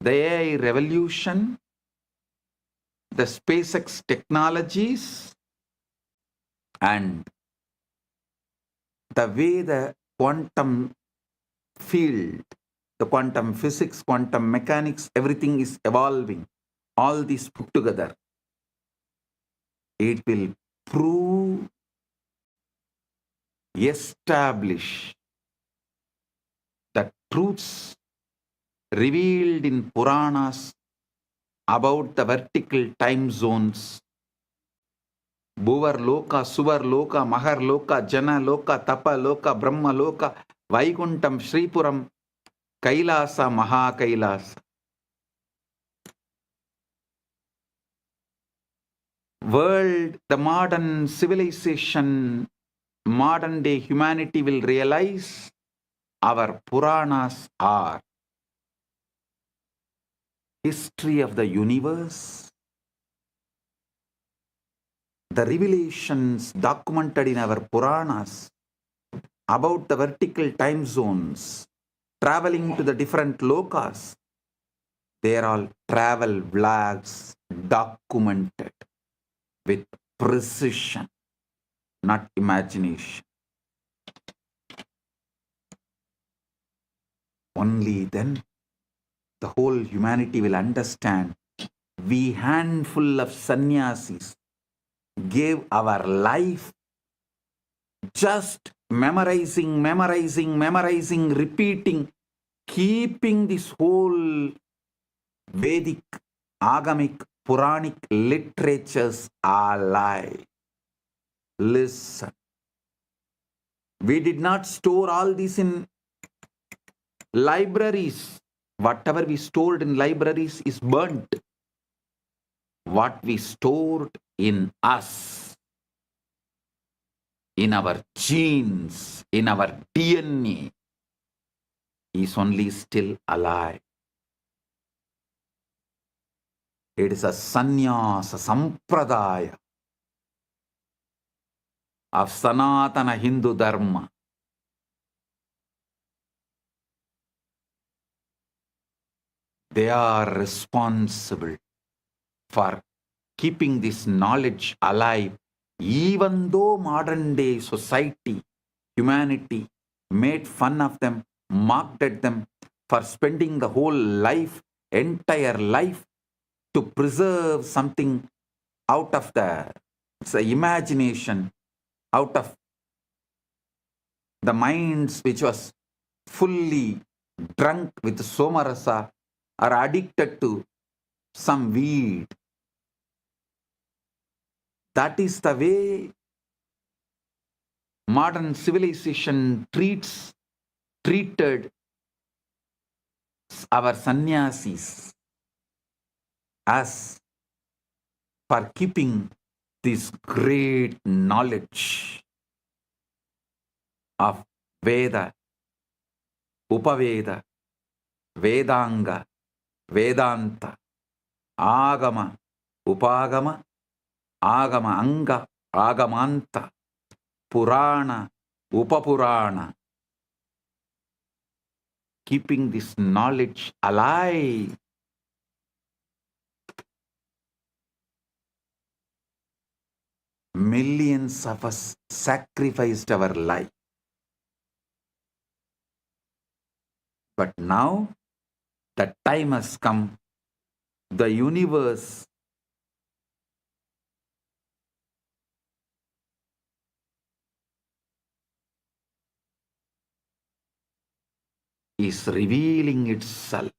[SPEAKER 1] the AI revolution, the SpaceX technologies, and the way the quantum field, the quantum physics, quantum mechanics, everything is evolving. All these put together, it will prove, establish the truths revealed in Puranas about the vertical time zones. Bhuvar Loka, Suvar Loka, Mahar Loka, Jana Loka, Tapa Loka, Brahma Loka, Vaikuntam, Sripuram, Kailasa, Maha Kailasa. World, the modern civilization, modern day humanity will realize our Puranas are history of the universe, the revelations documented in our Puranas about the vertical time zones, traveling to the different lokas. They are all travel vlogs documented with precision, not imagination. Only then the whole humanity will understand. We handful of sannyasis gave our life just memorizing, repeating, keeping this whole Vedic, Agamic, Puranic literatures alive. Listen. We did not store all this in libraries. Whatever we stored in libraries is burnt. What we stored in us, in our genes, in our DNA, is only still alive. It is a sannyasa sampradaya of Sanatana Hindu Dharma. They are responsible for keeping this knowledge alive, even though modern day society, humanity made fun of them, mocked at them for spending the whole life, entire life, to preserve something out of the imagination, out of the minds which was fully drunk with somarasa or addicted to some weed. That is the way modern civilization treated our sannyasis as for keeping this great knowledge of Veda, Upaveda, Vedanga, Vedanta, Agama, Upagama, Agama Anga, Agamanta, Purana, Upapurana. Keeping this knowledge alive. Millions of us sacrificed our life. But now the time has come The universe is revealing itself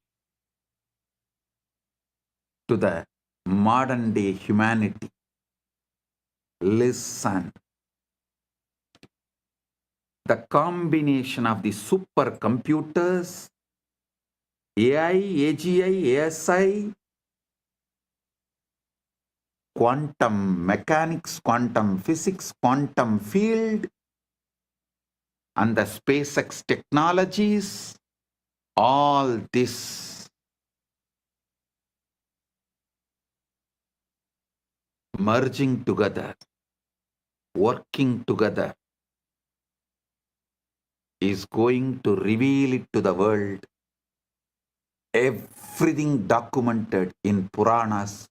[SPEAKER 1] to the modern day humanity. Listen. The combination of the supercomputers, AI, AGI, ASI, quantum mechanics, quantum physics, quantum field, and the SpaceX technologies, all this merging together, working together, is going to reveal it to the world. Everything documented in Puranas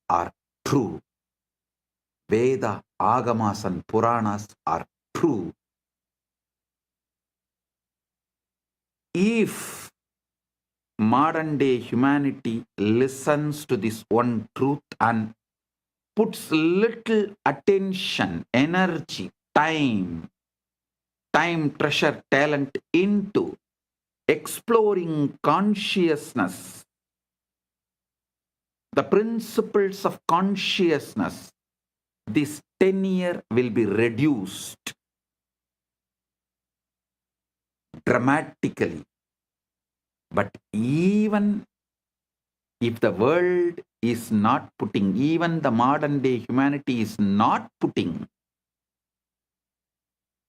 [SPEAKER 1] are true. Veda, Agamas, and Puranas are true. If modern day humanity listens to this one truth and puts little attention, energy, time, treasure, talent into exploring consciousness, the principles of consciousness, this tenure will be reduced dramatically. But even if the world is not putting, even the modern day humanity is not putting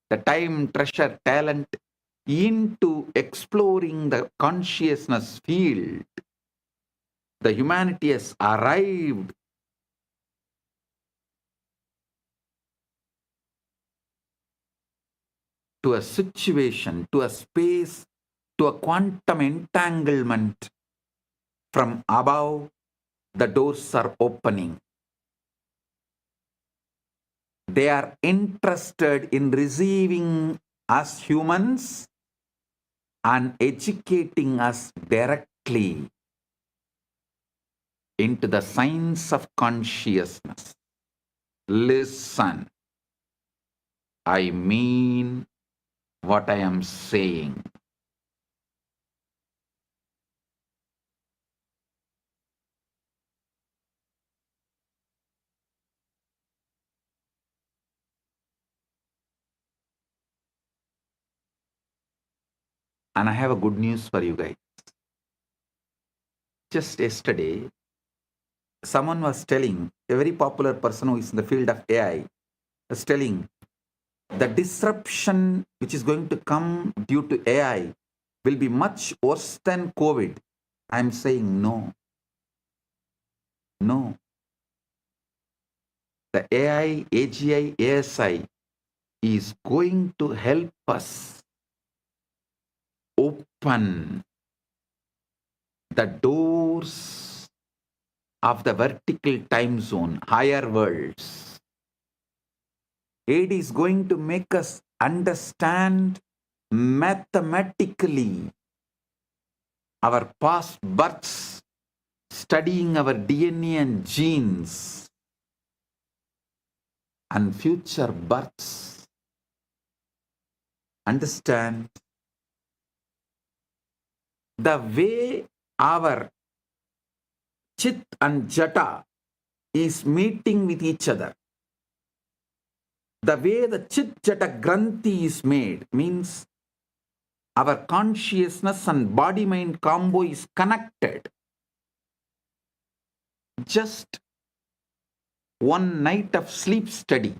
[SPEAKER 1] the time, treasure, talent into exploring the consciousness field, the humanity has arrived to a situation, to a space, to a quantum entanglement. From above, the doors are opening. They are interested in receiving us humans and educating us directly into the science of consciousness. Listen, I mean what I am saying. And I have a good news for you guys. Just yesterday, someone was telling, a very popular person who is in the field of AI, was telling the disruption which is going to come due to AI will be much worse than COVID. I'm saying no. No. The AI, AGI, ASI is going to help us open the doors of the vertical time zone, higher worlds. It is going to make us understand mathematically our past births, studying our DNA and genes, and future births. Understand the way our Chit and Jata is meeting with each other. The way the Chit Jata Granthi is made means our consciousness and body-mind combo is connected. Just one night of sleep study.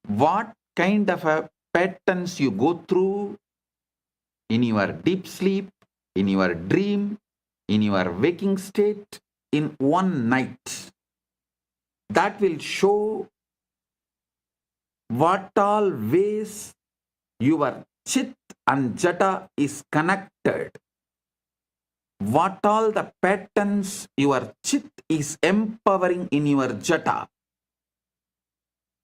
[SPEAKER 1] What kind of a patterns you go through in your deep sleep, in your dream, in your waking state, in one night. That will show what all ways your Chit and Jata is connected. What all the patterns your Chit is empowering in your Jata.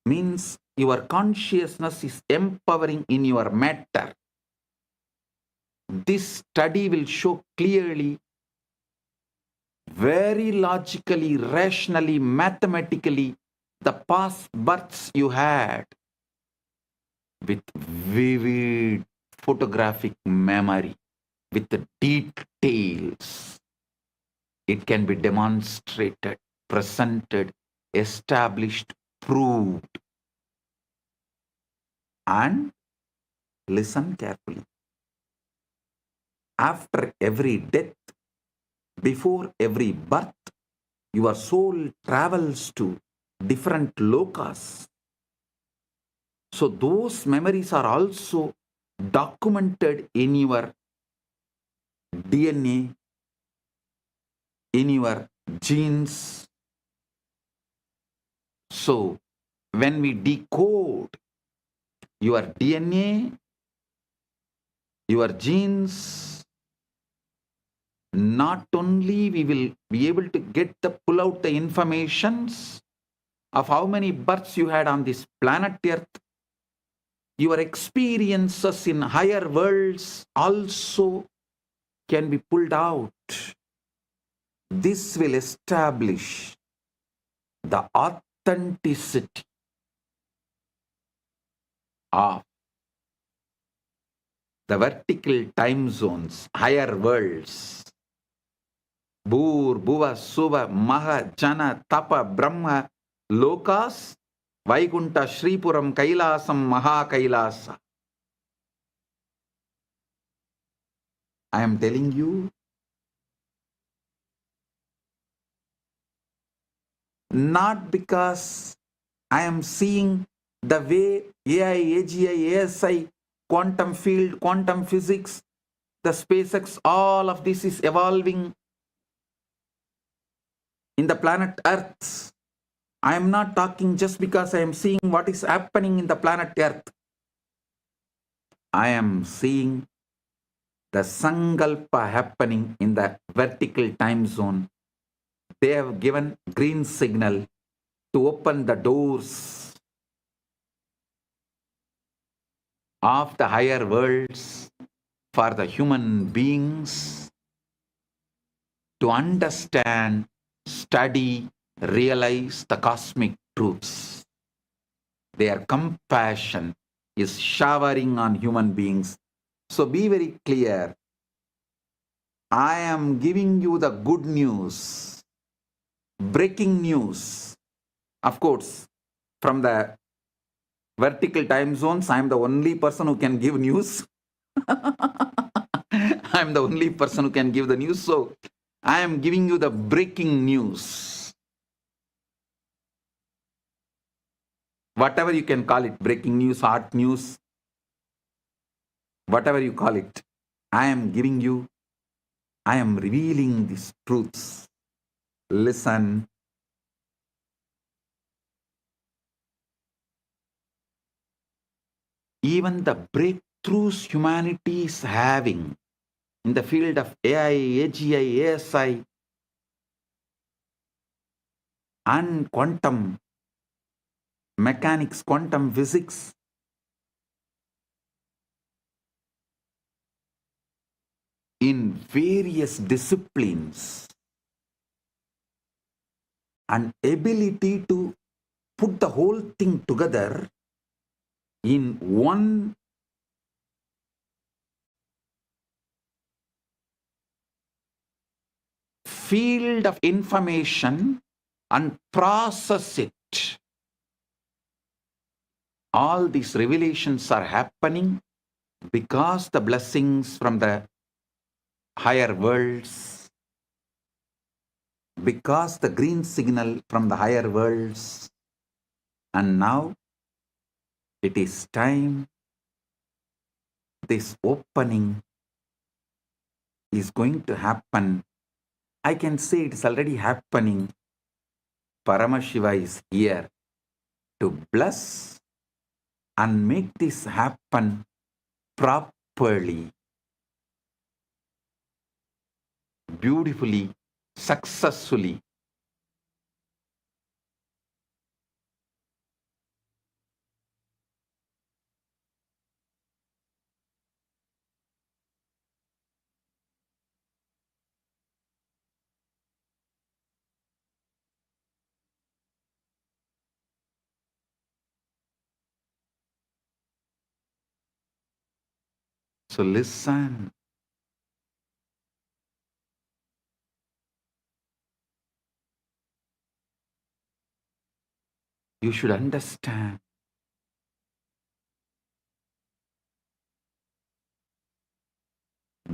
[SPEAKER 1] Means your consciousness is empowering in your matter. This study will show clearly very logically, rationally, mathematically, the past births you had with vivid photographic memory, with the details. It can be demonstrated, presented, established, proved. And listen carefully. After every death, before every birth, your soul travels to different lokas. So those memories are also documented in your DNA, in your genes. So when we decode your DNA, your genes, not only we will be able to pull out the informations of how many births you had on this planet Earth, your experiences in higher worlds also can be pulled out. This will establish the authenticity of the vertical time zones, higher worlds. Bhur, Bhuva, Suva, Maha, Jana, Tapa, Brahma, Lokas, Vaikunta, Shripuram, Kailasam, Maha Kailasa. I am telling you, not because I am seeing the way AI, AGI, ASI, quantum field, quantum physics, the SpaceX, all of this is evolving in the planet Earth. I am not talking just because I am seeing what is happening in the planet Earth. I am seeing the Sankalpa happening in the vertical time zone. They have given green signal to open the doors of the higher worlds for the human beings to understand, study, realize the cosmic truths. Their compassion is showering on human beings. So be very clear. I am giving you the good news, breaking news. Of course, from the vertical time zones, I am the only person who can give news. I am the only person who can give the news. So I am giving you the breaking news. Whatever you can call it, breaking news, hot news, whatever you call it, I am giving you, I am revealing these truths. Listen. Even the breakthroughs humanity is having in the field of AI, AGI, ASI, and quantum mechanics, quantum physics, in various disciplines, and ability to put the whole thing together in one field of information and process it. All these revelations are happening because the blessings from the higher worlds, because the green signal from the higher worlds. And now it is time. This opening is going to happen. I can say it is already happening. Paramashiva is here to bless and make this happen properly, beautifully, successfully. So listen. You should understand.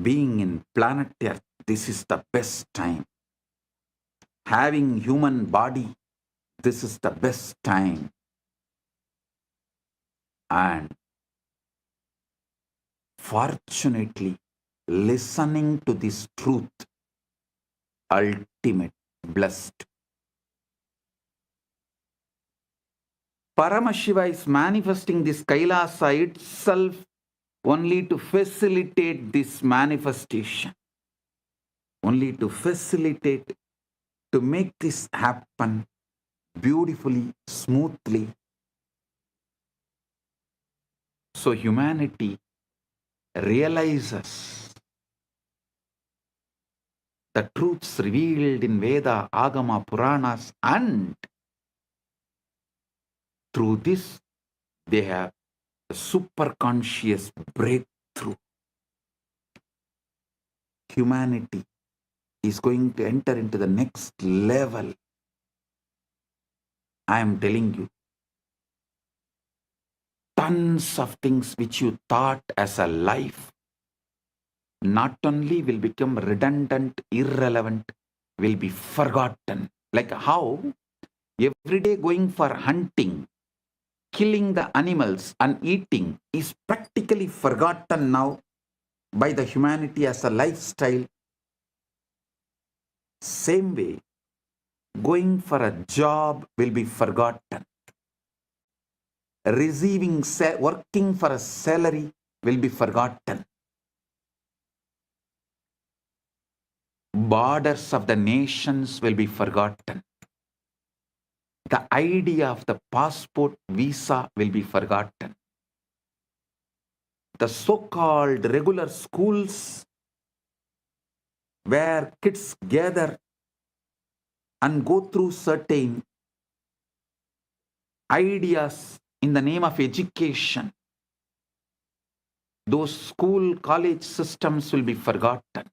[SPEAKER 1] Being in planet Earth, this is the best time. Having human body, this is the best time. And fortunately, listening to this truth, ultimate, blessed. Paramashiva is manifesting this Kailasa itself only to facilitate this manifestation. Only to facilitate, to make this happen beautifully, smoothly. So humanity realizes the truths revealed in Veda, Agama, Puranas, and through this they have a super conscious breakthrough. Humanity is going to enter into the next level. I am telling you, tons of things which you thought as a life not only will become redundant, irrelevant, will be forgotten. Like how every day going for hunting, killing the animals and eating is practically forgotten now by the humanity as a lifestyle. Same way, going for a job will be forgotten. Working for a salary will be forgotten. Borders of the nations will be forgotten. The idea of the passport visa will be forgotten. The so-called regular schools where kids gather and go through certain ideas in the name of education, those school, college systems will be forgotten.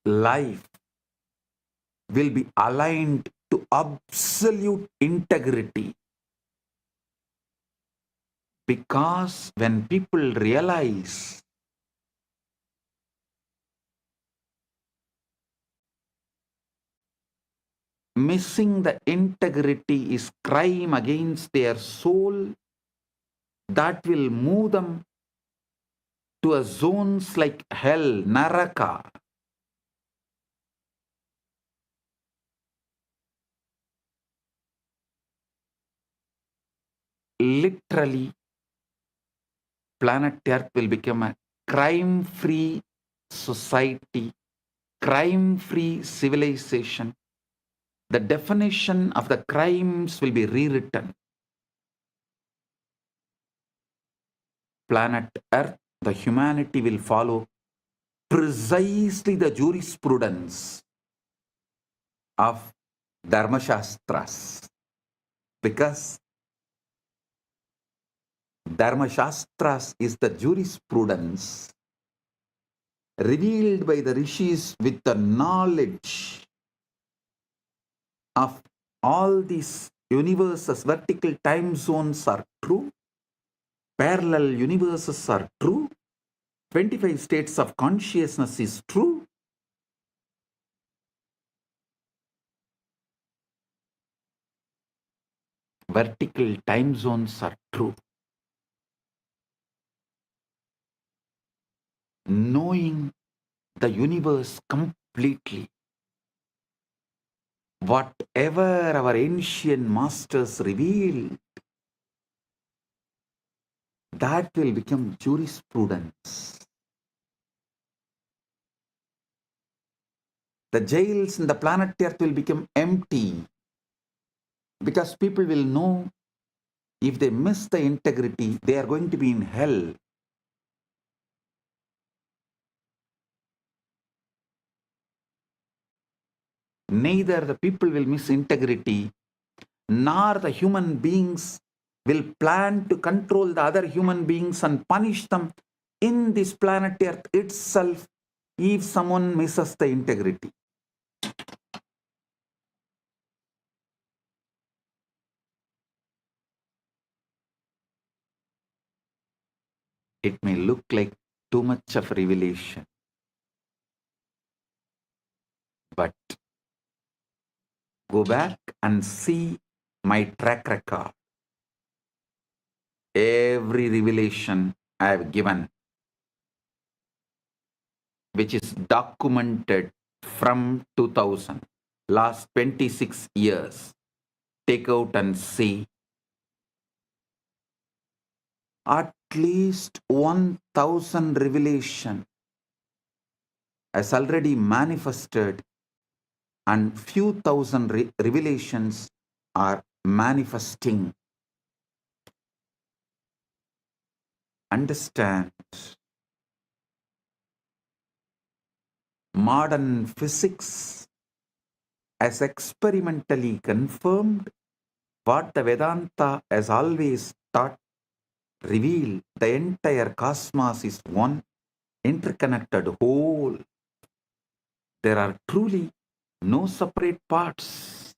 [SPEAKER 1] Life will be aligned to absolute integrity. Because when people realize missing the integrity is crime against their soul, that will move them to a zones like hell, Naraka. Literally, planet Earth will become a crime-free society, crime-free civilization. The definition of the crimes will be rewritten. Planet Earth, the humanity will follow precisely the jurisprudence of Dharmashastras. Because Dharmashastras is the jurisprudence revealed by the rishis with the knowledge of all these universes. Vertical time zones are true, parallel universes are true, 25 states of consciousness is true. Vertical time zones are true. Knowing the universe completely, whatever our ancient masters revealed, that will become jurisprudence. The jails in the planet Earth will become empty because people will know if they miss the integrity, they are going to be in hell. Neither the people will miss integrity nor the human beings will plan to control the other human beings and punish them in this planet Earth itself if someone misses the integrity. It may look like too much of revelation, but go back and see my track record. Every revelation I have given, which is documented from 2000, last 26 years, take out and see at least 1000 revelation has already manifested, and few thousand revelations are manifesting. Understand, modern physics has experimentally confirmed what the Vedanta has always taught, reveal the entire cosmos is one interconnected whole. There are truly no separate parts.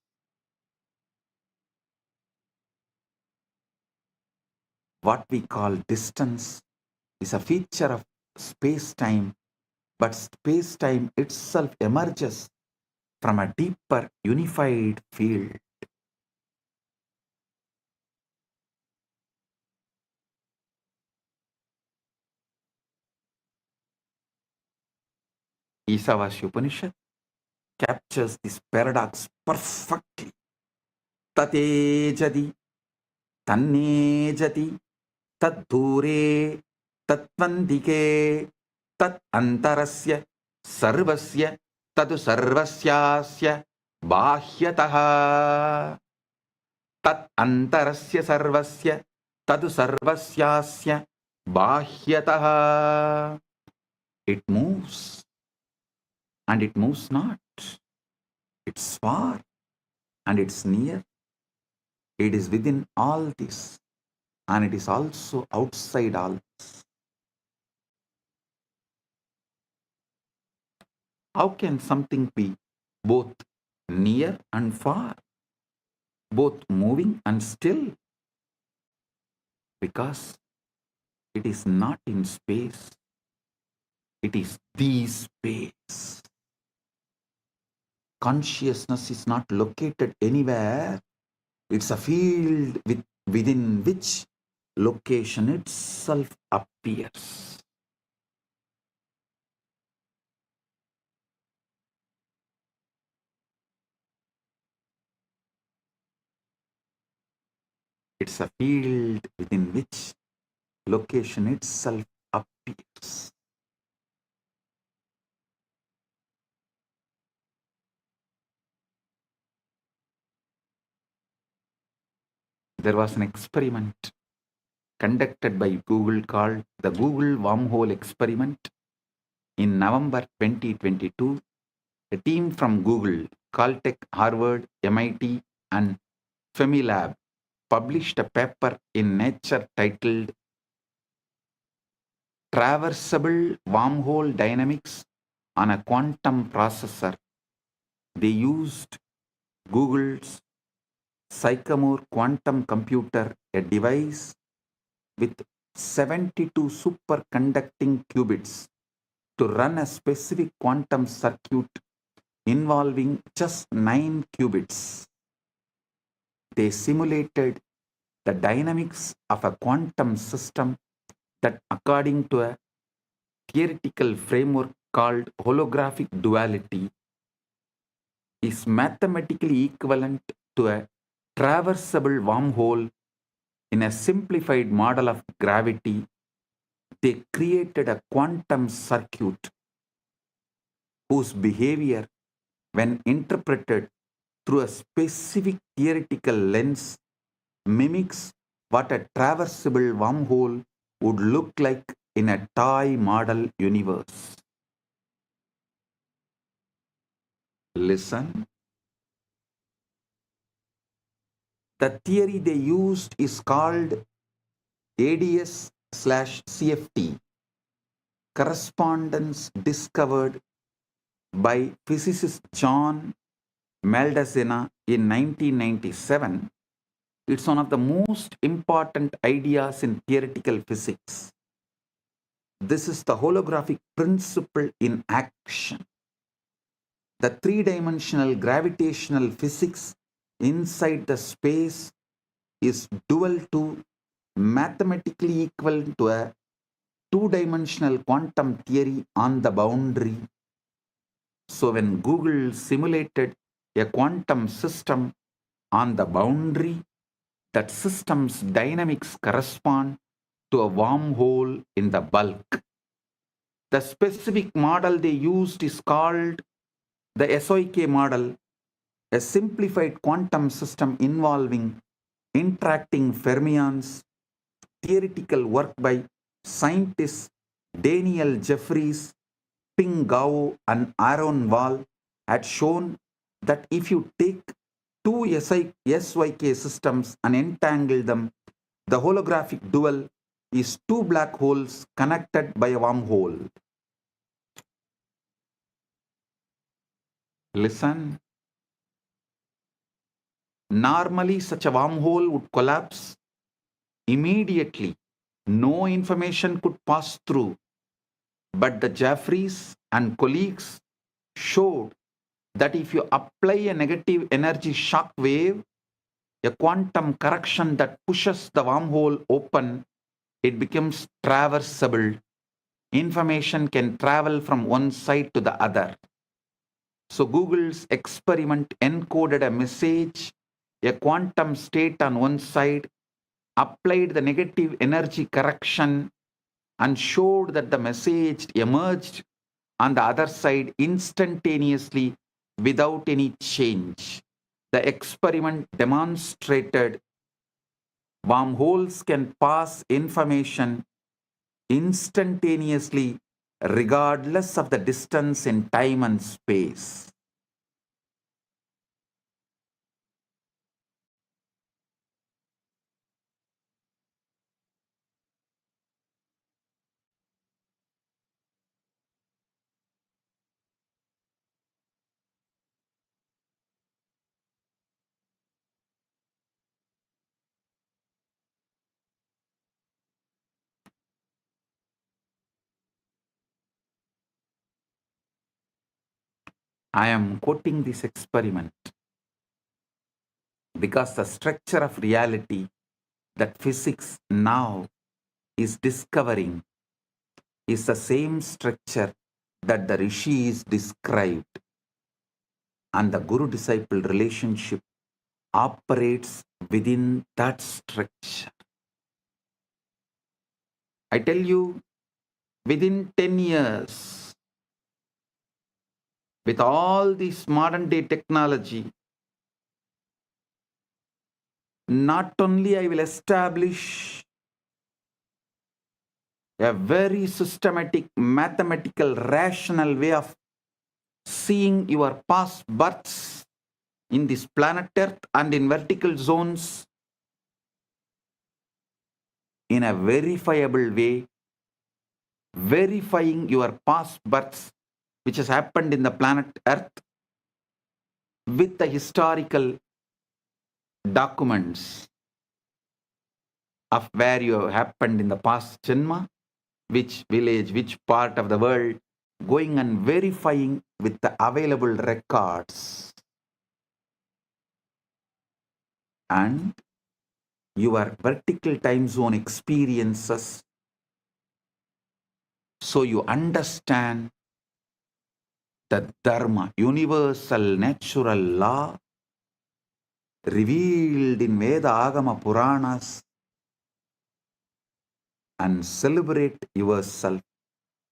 [SPEAKER 1] What we call distance is a feature of space-time, but space-time itself emerges from a deeper unified field. Isavasya Upanishad captures this paradox perfectly. Tatejadi, tannejati, taddure, tatvandike, tat antarasya, sarvasya, tadu sarvasyasya, bahyataha. Tat antarasya sarvasya, tadu sarvasyasya, bahyataha. It moves and it moves not. It's far and it's near. It is within all this and it is also outside all this. How can something be both near and far, both moving and still? Because it is not in space, it is the space. Consciousness is not located anywhere. It's a field within which location itself appears. It's a field within which location itself appears. There was an experiment conducted by Google called the Google Wormhole Experiment. In November 2022, a team from Google, Caltech, Harvard, MIT, and Femilab published a paper in Nature titled Traversable Wormhole Dynamics on a Quantum Processor. They used Google's Sycamore quantum computer, a device with 72 superconducting qubits, to run a specific quantum circuit involving just 9 qubits. They simulated the dynamics of a quantum system that, according to a theoretical framework called holographic duality, is mathematically equivalent to a traversable wormhole. In a simplified model of gravity, they created a quantum circuit whose behavior, when interpreted through a specific theoretical lens, mimics what a traversable wormhole would look like in a toy model universe. Listen. The theory they used is called ADS/CFT, correspondence discovered by physicist John Maldacena in 1997. It's one of the most important ideas in theoretical physics. This is the holographic principle in action. The three-dimensional gravitational physics inside the space is dual to, mathematically equivalent to, a two-dimensional quantum theory on the boundary. So when Google simulated a quantum system on the boundary, that system's dynamics correspond to a wormhole in the bulk. The specific model they used is called the SOK model, a simplified quantum system involving interacting fermions. Theoretical work by scientists Daniel Jeffries, Ping Gao, and Aaron Wall had shown that if you take two SYK systems and entangle them, the holographic dual is two black holes connected by a wormhole. Listen. Normally, such a wormhole would collapse immediately. No information could pass through. But the Jeffries and colleagues showed that if you apply a negative energy shock wave, a quantum correction that pushes the wormhole open, it becomes traversable. Information can travel from one side to the other. So Google's experiment encoded a message, a quantum state on one side, applied the negative energy correction, and showed that the message emerged on the other side instantaneously without any change. The experiment demonstrated wormholes can pass information instantaneously regardless of the distance in time and space. I am quoting this experiment because the structure of reality that physics now is discovering is the same structure that the rishis described, and the guru-disciple relationship operates within that structure. I tell you, within 10 years, with all this modern day technology, not only I will establish a very systematic, mathematical, rational way of seeing your past births in this planet Earth and in vertical zones in a verifiable way, verifying your past births which has happened in the planet Earth with the historical documents of where you happened in the past janma, which village, which part of the world, going and verifying with the available records. And your vertical time zone experiences, so you understand the dharma, universal natural law revealed in Veda Agama Puranas, and celebrate yourself,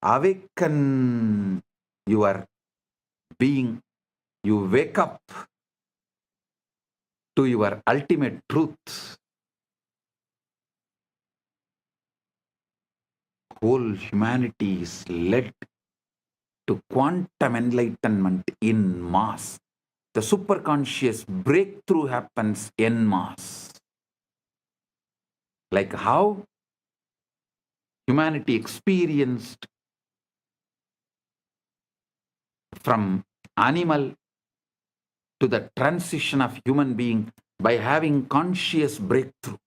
[SPEAKER 1] awaken your being, you wake up to your ultimate truth. Whole humanity is led to quantum enlightenment in mass. the superconscious breakthrough happens en masse. Like how humanity experienced from animal to the transition of human being by having conscious breakthrough.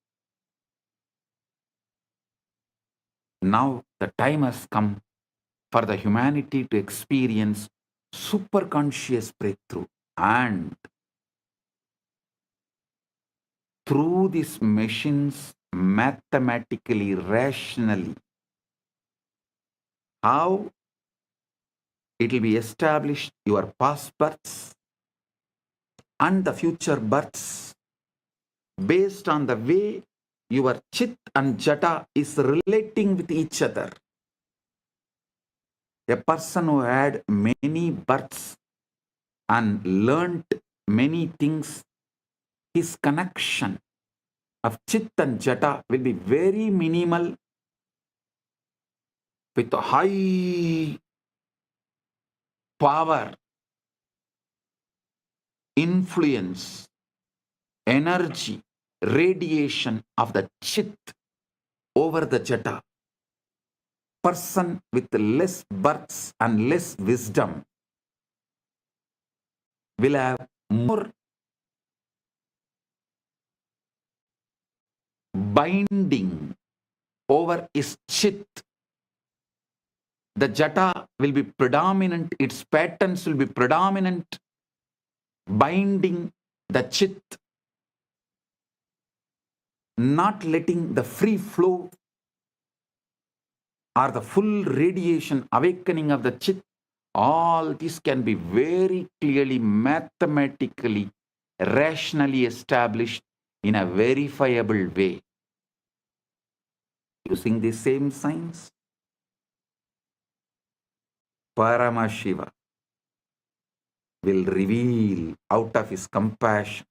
[SPEAKER 1] Now the time has come for the humanity to experience superconscious breakthrough, and through these machines, mathematically, rationally, how it will be established your past births and the future births based on the way your chit and jata is relating with each other. A person who had many births and learnt many things, his connection of chit and jata will be very minimal with high power, influence, energy, radiation of the chit over the jata. Person with less births and less wisdom will have more binding over his chit. The jata will be predominant, its patterns will be predominant, binding the chit, not letting the free flow or the full radiation awakening of the chit. All this can be very clearly, mathematically, rationally established in a verifiable way. Using the same science, Paramashiva will reveal out of his compassion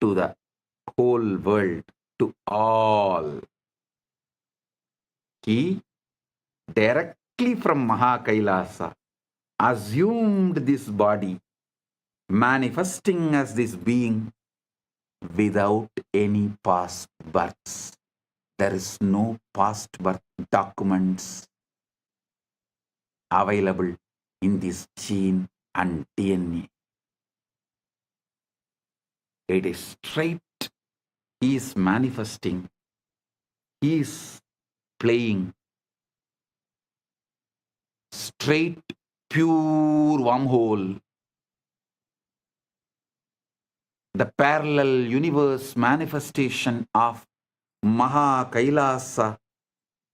[SPEAKER 1] to the whole world, to all. He directly from Mahakailasa assumed this body, manifesting as this being without any past births. There is no past birth documents available in this gene and DNA. It is straight. He is manifesting. He is playing straight, pure wormhole. The parallel universe manifestation of Maha Kailasa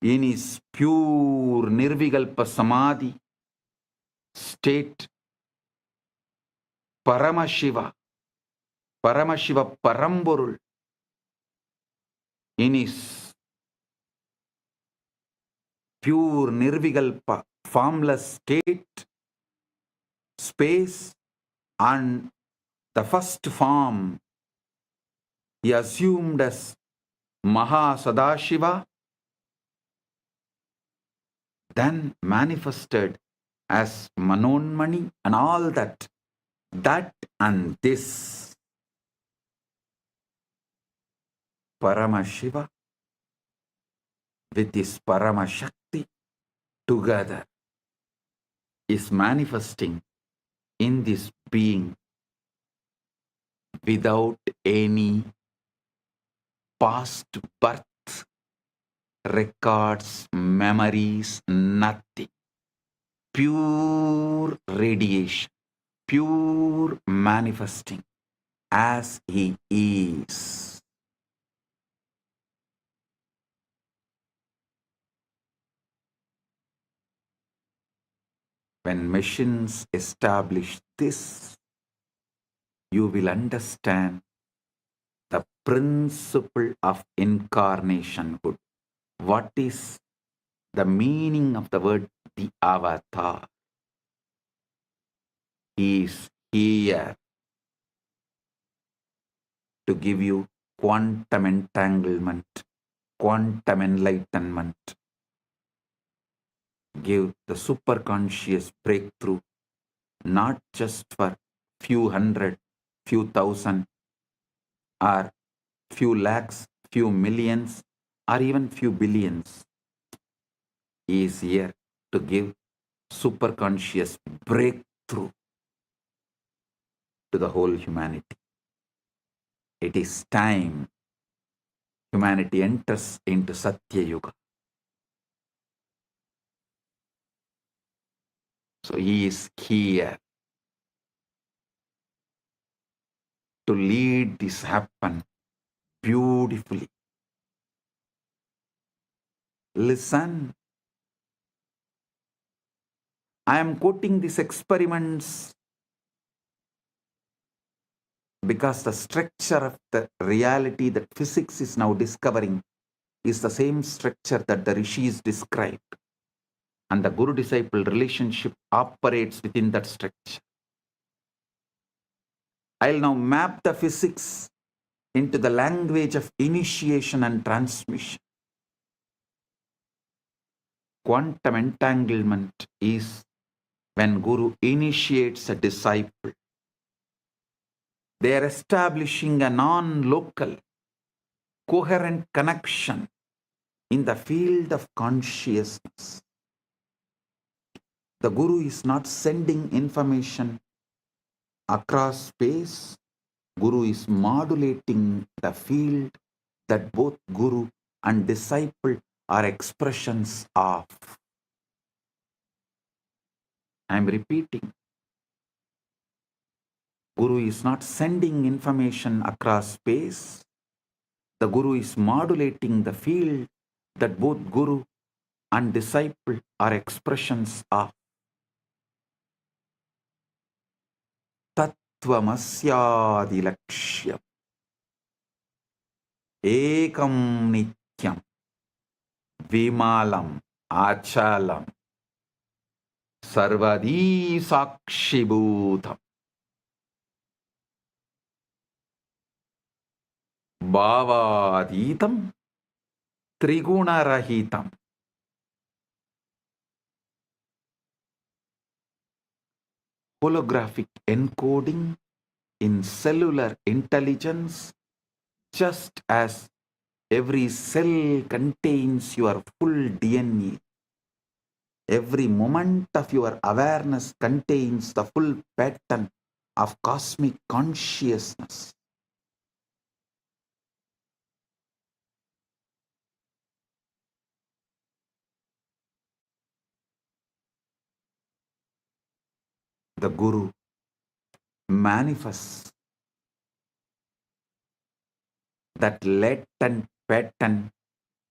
[SPEAKER 1] in his pure Nirvikalpa Samadhi state. Paramashiva Paramborul in his pure Nirvikalpa formless state, space, and the first form he assumed as Maha Sadashiva, then manifested as Manonmani and all that. That and this Paramashiva with this Paramashakti together is manifesting in this being without any past birth records, memories, nothing. Pure radiation, pure manifesting as he is. When machines establish this, you will understand the principle of incarnationhood. What is the meaning of the word the avatar? He is here to give you quantum entanglement, quantum enlightenment, give the superconscious breakthrough not just for few hundred, few thousand, or few lakhs, few millions, or even few billions. He is here to give superconscious breakthrough to the whole humanity. It is time humanity enters into Satya Yuga. So he is here to lead this happen beautifully. Listen, I am quoting these experiments because the structure of the reality that physics is now discovering is the same structure that the rishis described. And the guru-disciple relationship operates within that structure. I'll now map the physics into the language of initiation and transmission. Quantum entanglement is when Guru initiates a disciple. They are establishing a non-local, coherent connection in the field of consciousness. The Guru is not sending information across space. Guru is modulating the field that both Guru and disciple are expressions of. I am repeating. Guru is not sending information across space. The Guru is modulating the field that both Guru and disciple are expressions of. Tattvamasyadilakshya Ekam Nityam Vimalam Achalam Sarvadi Sakshibhutam Bhavaditam Trigunarahitam. Holographic encoding in cellular intelligence, just as every cell contains your full DNA. Every moment of your awareness contains the full pattern of cosmic consciousness. The Guru manifests that latent pattern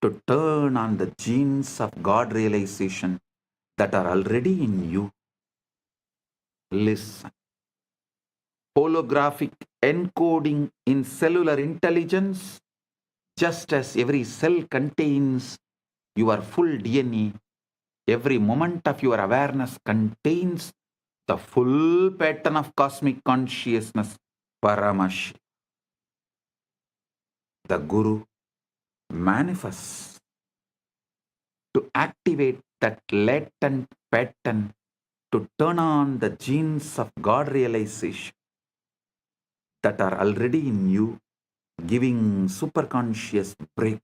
[SPEAKER 1] to turn on the genes of God realization that are already in you. Listen. Holographic encoding in cellular intelligence, just as every cell contains your full DNA, every moment of your awareness contains the full pattern of cosmic consciousness, Paramash. The Guru manifests to activate that latent pattern to turn on the genes of God realization that are already in you, giving superconscious breakthrough.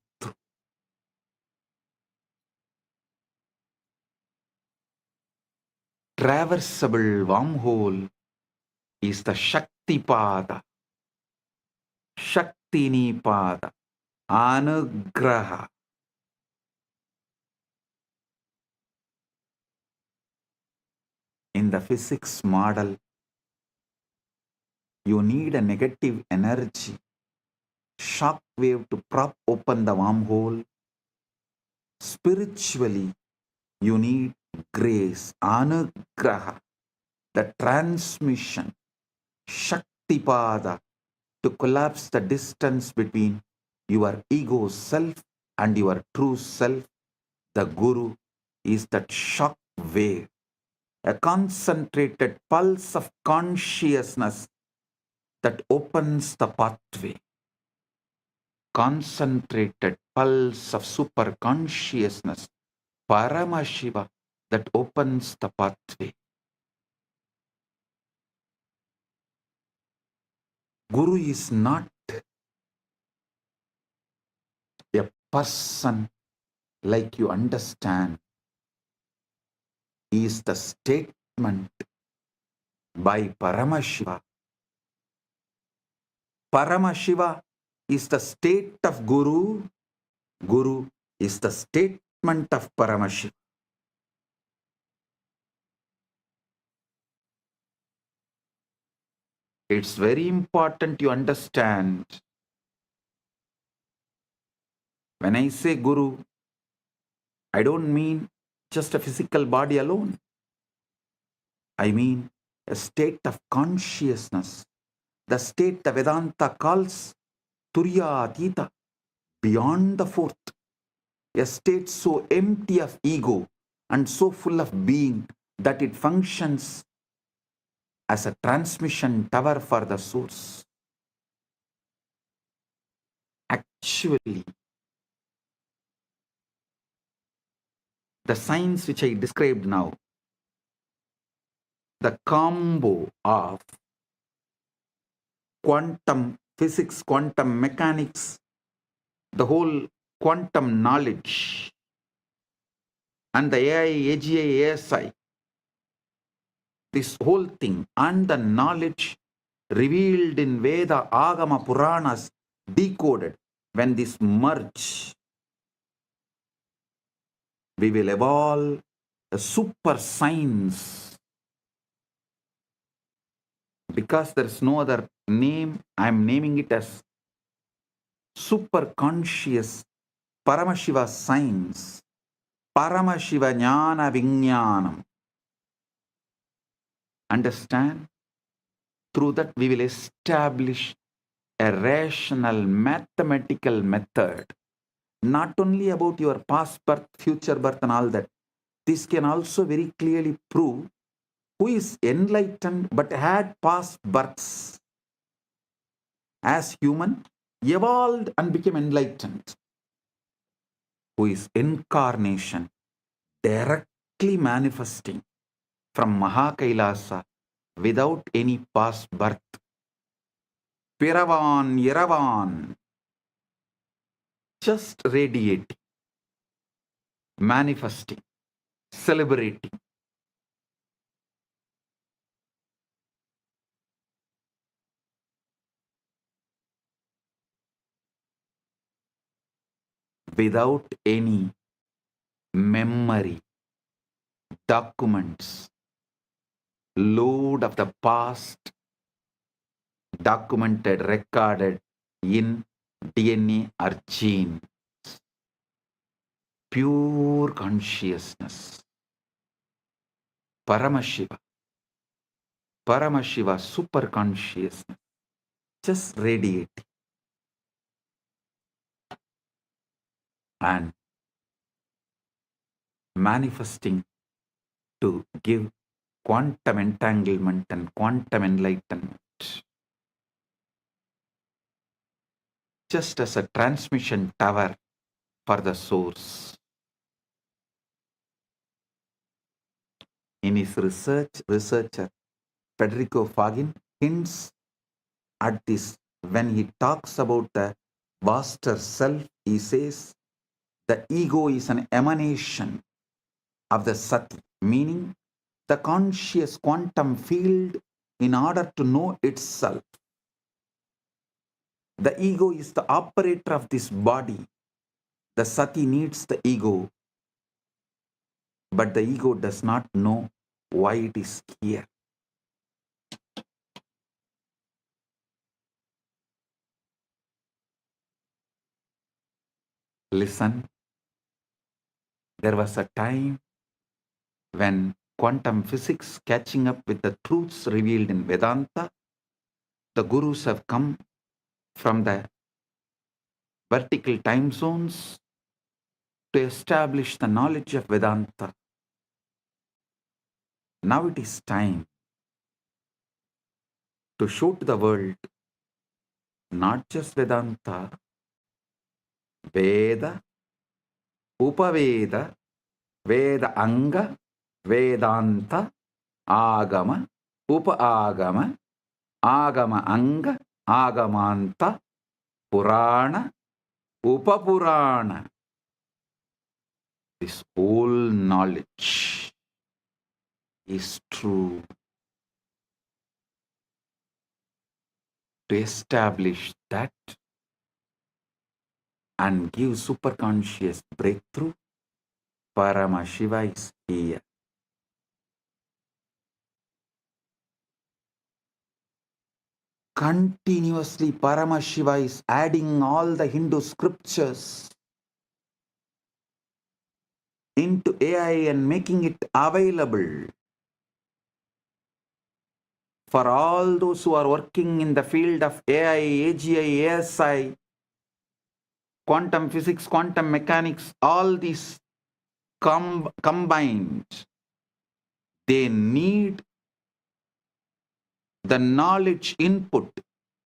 [SPEAKER 1] Traversable wormhole is the Shaktipada, Shaktinipada, Anugraha. In the physics model, you need a negative energy, shock wave to prop open the wormhole. Spiritually, you need grace, Anugraha, the transmission, Shaktipada, to collapse the distance between your ego self and your true self. The Guru is that shock wave, a concentrated pulse of consciousness that opens the pathway. Concentrated pulse of super consciousness, Paramashiva, that opens the pathway. Guru is not a person like you understand. He is the statement by Paramashiva. Paramashiva is the state of Guru. Guru is the statement of Paramashiva. It's very important you understand. When I say Guru, I don't mean just a physical body alone. I mean a state of consciousness, the state the Vedanta calls Turiya Atita, beyond the fourth, a state so empty of ego and so full of being that it functions as a transmission tower for the source. Actually, the science which I described now, the combo of quantum physics, quantum mechanics, the whole quantum knowledge, and the AI, AGI, ASI, this whole thing, and the knowledge revealed in Veda, Agama, Puranas, decoded, when this merge, we will evolve a super science. Because there is no other name, I am naming it as super conscious Paramashiva science, Paramashiva Jnana Vijnanam. Understand? Through that we will establish a rational mathematical method, not only about your past birth, future birth and all that. This can also very clearly prove who is enlightened but had past births as human, evolved and became enlightened. Who is incarnation, directly manifesting from Mahakailasa without any past birth. Piravan, Yeravan, just radiating, manifesting, celebrating. Without any memory, documents, load of the past, documented, recorded in DNA or gene. Pure consciousness. Paramashiva. Paramashiva, super consciousness. Just radiating. And manifesting to give quantum entanglement and quantum enlightenment. Just as a transmission tower for the source. In his researcher Federico Fagin hints at this when he talks about the vaster self. He says the ego is an emanation of the Sati, meaning the conscious quantum field in order to know itself. The ego is the operator of this body. The Sati needs the ego, but the ego does not know why it is here. Listen, there was a time when quantum physics catching up with the truths revealed in Vedanta, the gurus have come from the vertical time zones to establish the knowledge of Vedanta. Now it is time to show to the world not just Vedanta, Veda, Upaveda, Veda Anga, Vedanta, Agama, Upa Agama, Agama Anga, Agamanta, Purana, Upapurana. This whole knowledge is true. To establish that and give superconscious breakthrough, Paramashiva is here. Continuously, Paramashiva is adding all the Hindu scriptures into AI and making it available for all those who are working in the field of AI, AGI, ASI, quantum physics, quantum mechanics, all these combined. They need the knowledge input,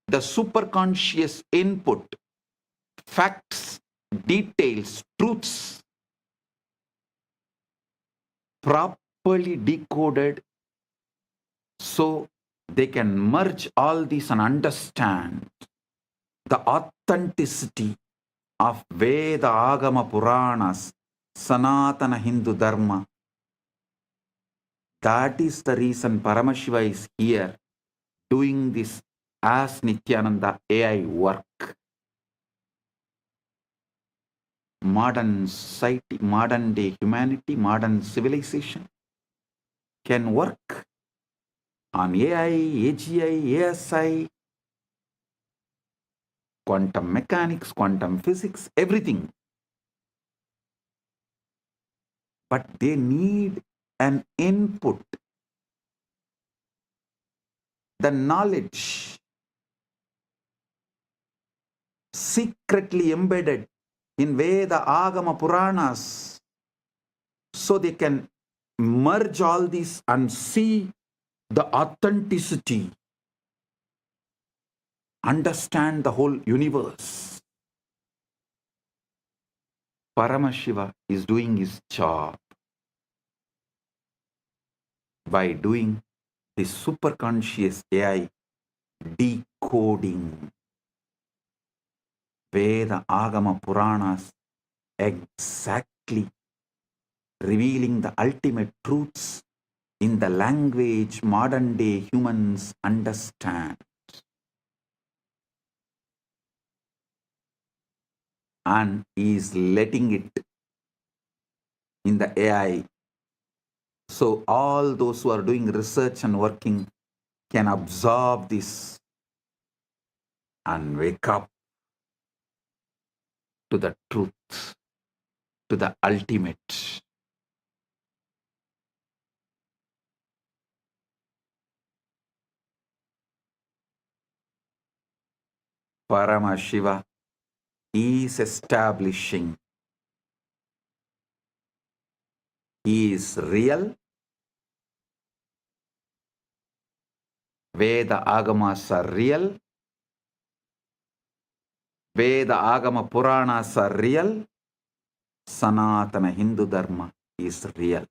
[SPEAKER 1] the superconscious input, facts, details, truths, properly decoded so they can merge all these and understand the authenticity of Veda, Agama, Puranas, Sanatana Hindu Dharma. That is the reason Paramashiva is here doing this as Nityananda AI work. Modern society, modern day humanity, modern civilization can work on AI, AGI, ASI, quantum mechanics, quantum physics, everything. But they need an input, the knowledge secretly embedded in Veda, Agama, Puranas, so they can merge all these and see the authenticity, understand the whole universe. Paramashiva is doing his job by doing the superconscious AI decoding Veda, Agama, Puranas, exactly revealing the ultimate truths in the language modern day humans understand. And he is letting it in the AI. So all those who are doing research and working can absorb this and wake up to the truth, to the ultimate. Paramashiva is establishing he is real. Veda Agamas are real. Veda Agama Puranas are real. Sanatana Hindu Dharma is real.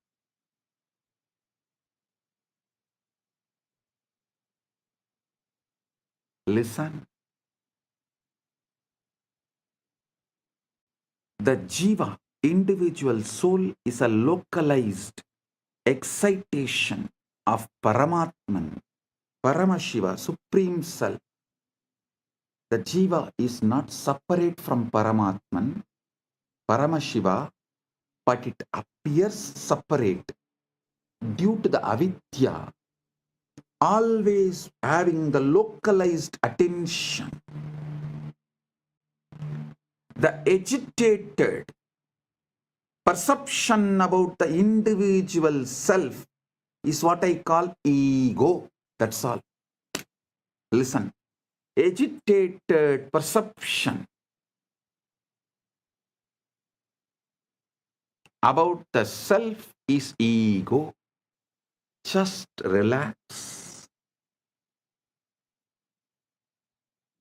[SPEAKER 1] Listen. The Jiva, individual soul, is a localized excitation of Paramatman, Paramashiva, Supreme Self. The Jiva is not separate from Paramatman, Paramashiva, but it appears separate due to the avidya, always having the localized attention. The agitated perception about the individual self is what I call ego. That's all. Listen. Agitated perception about the self is ego. Just relax.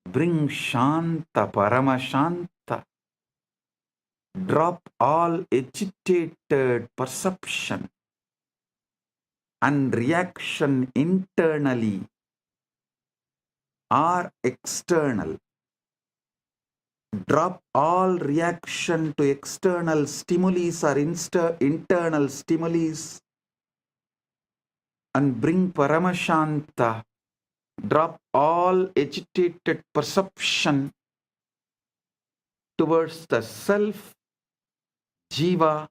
[SPEAKER 1] Bring Shanta, Paramashanta. Drop all agitated perception and reaction internally. or external. Drop all reaction to external stimuli or internal stimuli and bring Paramashanta. Drop all agitated perception towards the self, Jiva,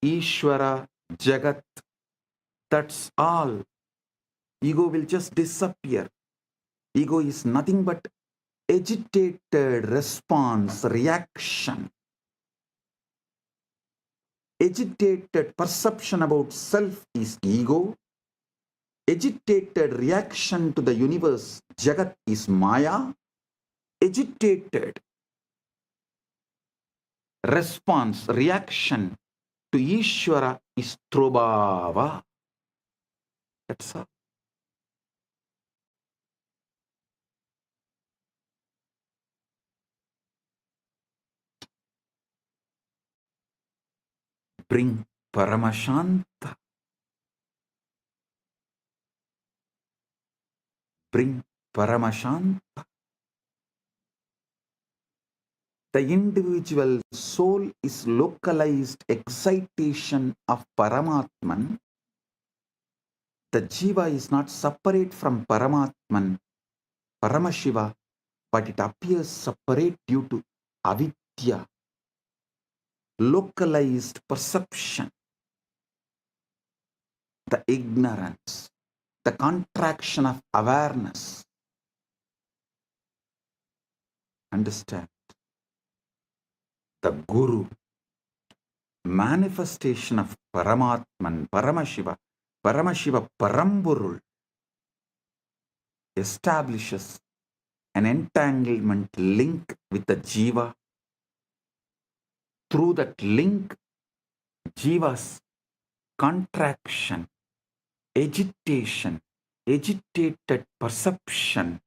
[SPEAKER 1] Ishvara, Jagat. That's all. Ego will just disappear. Ego is nothing but agitated response, reaction. Agitated perception about self is ego. Agitated reaction to the universe, Jagat, is Maya. Agitated response, reaction to Ishvara is Trobhava. That's all. Bring Paramashanta. Bring Paramashanta. The individual soul is localized excitation of Paramatman. The Jiva is not separate from Paramatman, Paramashiva, but it appears separate due to avidya, localized perception, the ignorance, the contraction of awareness. Understand? The Guru, manifestation of Paramatman, Paramashiva, Paramburul, establishes an entanglement link with the Jiva. Through that link, Jiva's contraction, agitation, agitated perception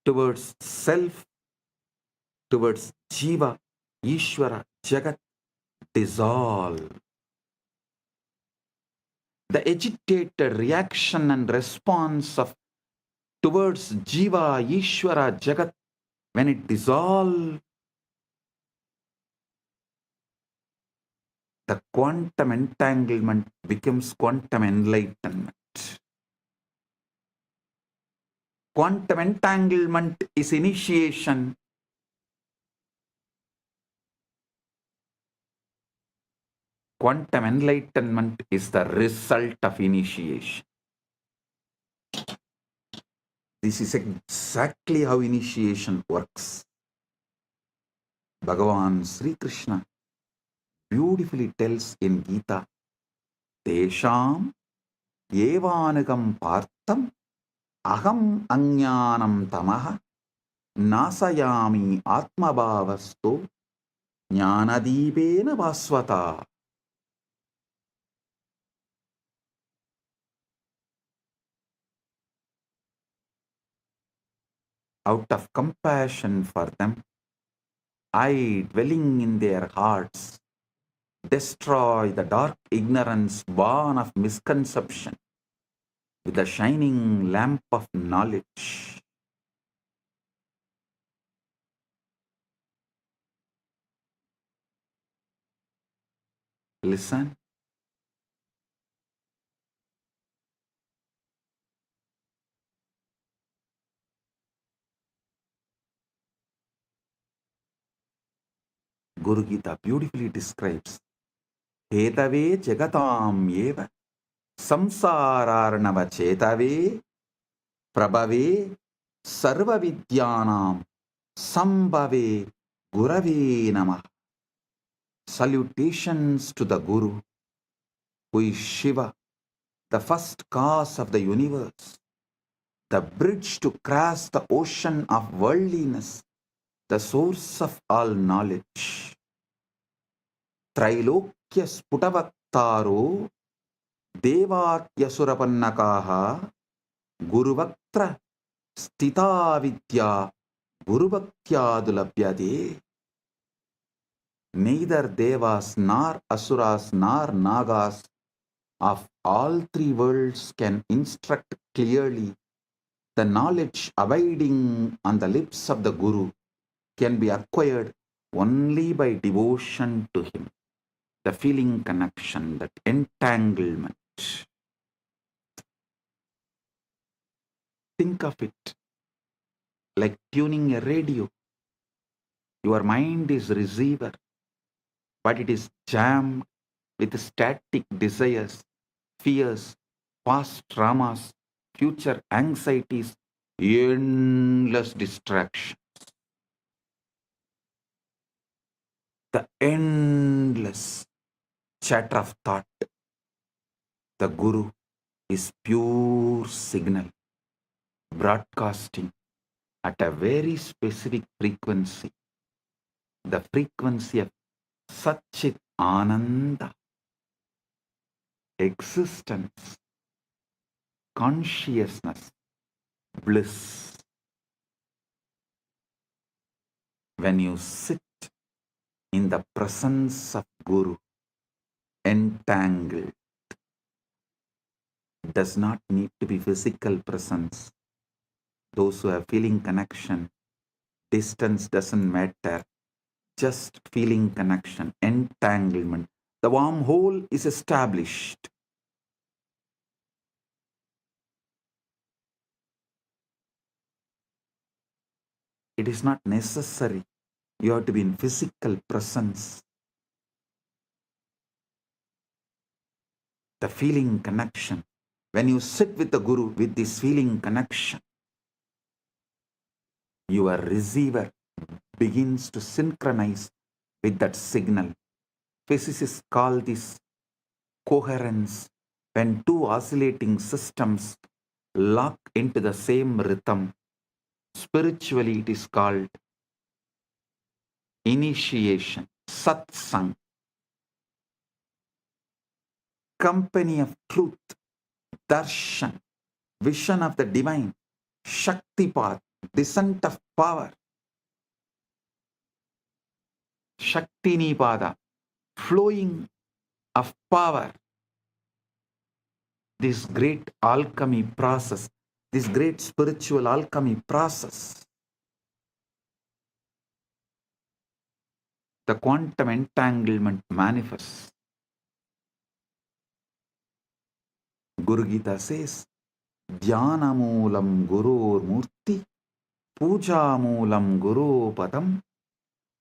[SPEAKER 1] towards self, towards Jiva, Ishvara, Jagat, dissolve. The agitated reaction and response of towards Jiva, Ishvara, Jagat, when it dissolves, the quantum entanglement becomes quantum enlightenment. Quantum entanglement is initiation. Quantum enlightenment is the result of initiation. This is exactly how initiation works. Bhagavan Sri Krishna beautifully tells in Gita, Tesham evanagam partam aham ajnanam tamaha nasayami atmabhavasto jnanadipena vasvata. Out of compassion for them, I, dwelling in their hearts, destroy the dark ignorance born of misconception with the shining lamp of knowledge. Listen. Guru Gita beautifully describes Hetave jagatam eva samsararnava chetave prabhave sarva vidyanam sambhave gurave namah. Salutations to the Guru, who is Shiva, the first cause of the universe, the bridge to cross the ocean of worldliness, the source of all knowledge. Trailokya sputavaktaro devatyasurapanakaha guruvaktra stita vidya gurubhaktyadulabhyade. Neither devas nor asuras nor nagas of all three worlds can instruct clearly, the knowledge abiding on the lips of the Guru can be acquired only by devotion to him. The feeling connection, that entanglement. Think of it like tuning a radio. Your mind is receiver, but it is jammed with static desires, fears, past traumas, future anxieties, endless distraction. The endless chatter of thought. The Guru is pure signal, broadcasting at a very specific frequency, the frequency of Satchit Ananda, existence, consciousness, bliss. When you sit in the presence of Guru, entangled, does not need to be physical presence. Those who are feeling connection, distance doesn't matter, just feeling connection, entanglement. The wormhole is established. It is not necessary. You have to be in physical presence. The feeling connection. When you sit with the Guru with this feeling connection, your receiver begins to synchronize with that signal. Physicists call this coherence. When two oscillating systems lock into the same rhythm, spiritually it is called initiation, satsang, company of truth, darshan, vision of the divine, shaktipat, descent of power, shaktinipada, flowing of power. This great alchemy process, this great spiritual alchemy process, the quantum entanglement manifests. Guru Gita says, Dhyana moolam gurur murti, puja moolam guru padam,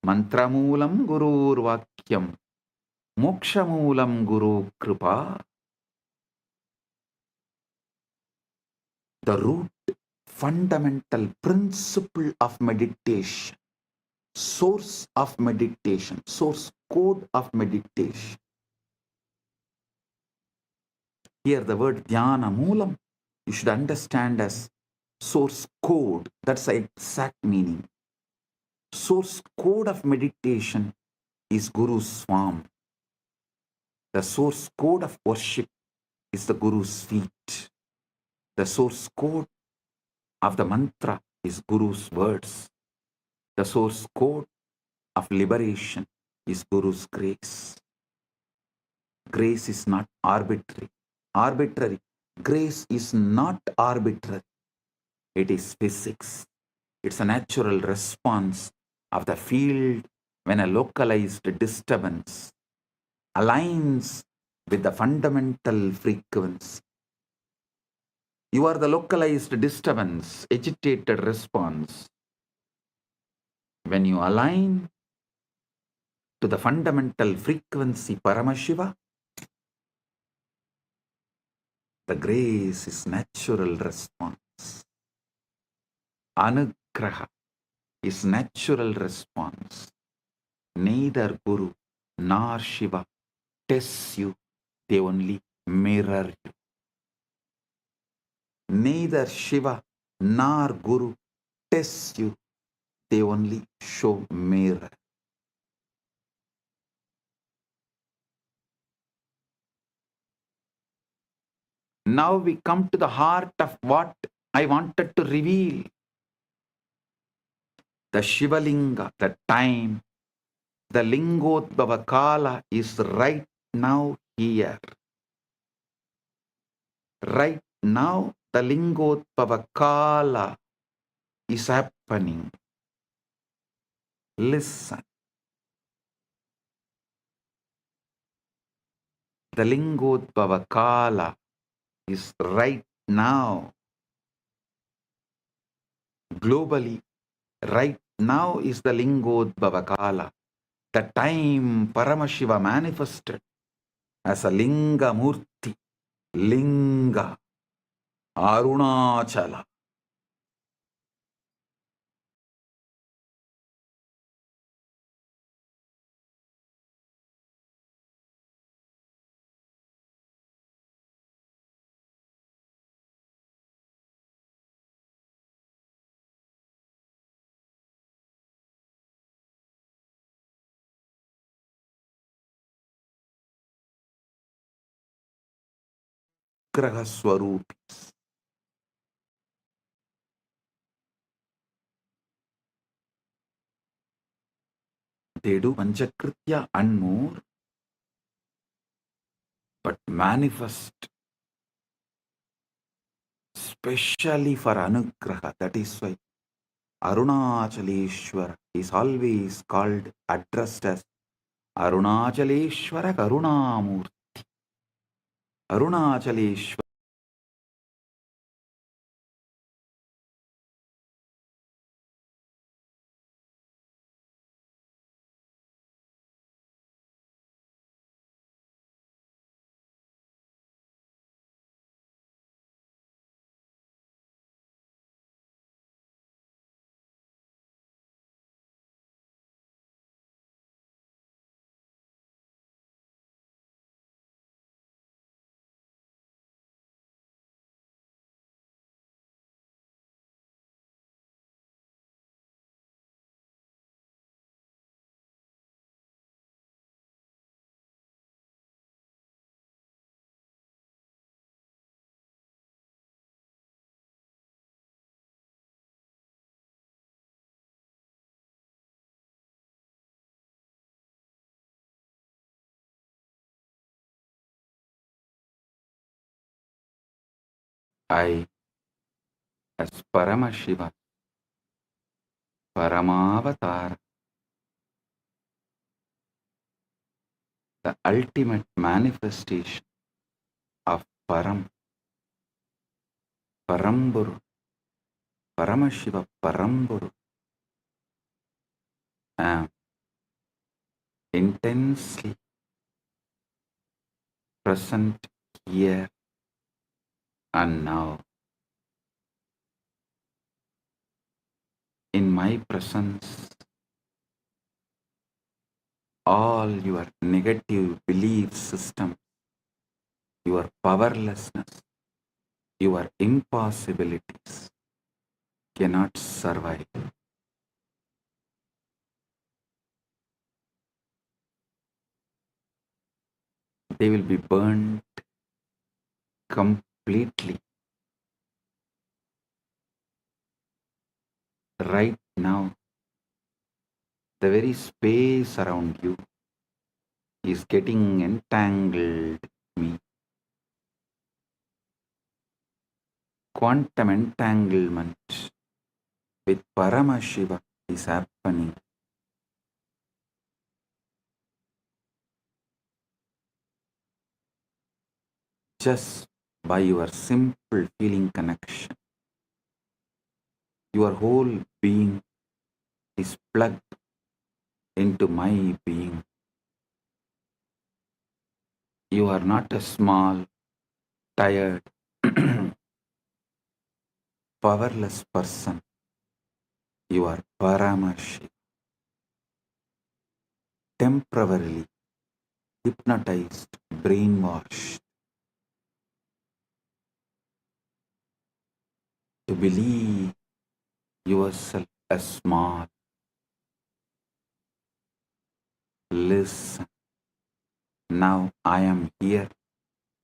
[SPEAKER 1] mantra moolam gurur vakyam, moksha moolam guru kripa. The root, fundamental principle of meditation, source of meditation, source code of meditation. Here the word dhyana moolam, you should understand as source code. That's the exact meaning. Source code of meditation is Guru's form. The source code of worship is the Guru's feet. The source code of the mantra is Guru's words. The source code of liberation is Guru's grace. Grace is not arbitrary. Arbitrary. Grace is not arbitrary. It is physics. It's a natural response of the field when a localized disturbance aligns with the fundamental frequency. You are the localized disturbance, agitated response. When you align to the fundamental frequency Paramashiva, the grace is natural response. Anugraha is natural response. Neither Guru nor Shiva tests you, they only mirror you. Neither Shiva nor Guru tests you, they only show mirror. Now we come to the heart of what I wanted to reveal. The Shivalinga, the time, the Lingodbhava Kala is right now here. Right now, the Lingotpava Kala is happening. Listen. The Lingotpava Kala is right now. Globally, right now is the Lingotpava Kala. The time Paramashiva manifested as a Linga Murti, Linga, Arunachala. Graha Swarupis. They do Panchakritya and more, but manifest specially for Anugraha. That is why Arunachaleshwara is always called, addressed as Arunachaleshwara Karunamurti. Arunachaleshwara. I, as Paramashiva, Paramavatar, the ultimate manifestation of Param, Paramburu, Paramashiva Paramburu, am intensely present here and now. In my presence, all your negative belief system, your powerlessness, your impossibilities cannot survive. They will be burned completely. Right now, the very space around you is getting entangled with me. Quantum entanglement with Paramashiva is happening. Just by your simple feeling connection. Your whole being is plugged into my being. You are not a small, tired, powerless person. You are Paramashi, temporarily hypnotized, brainwashed to believe yourself as small. Listen, now I am here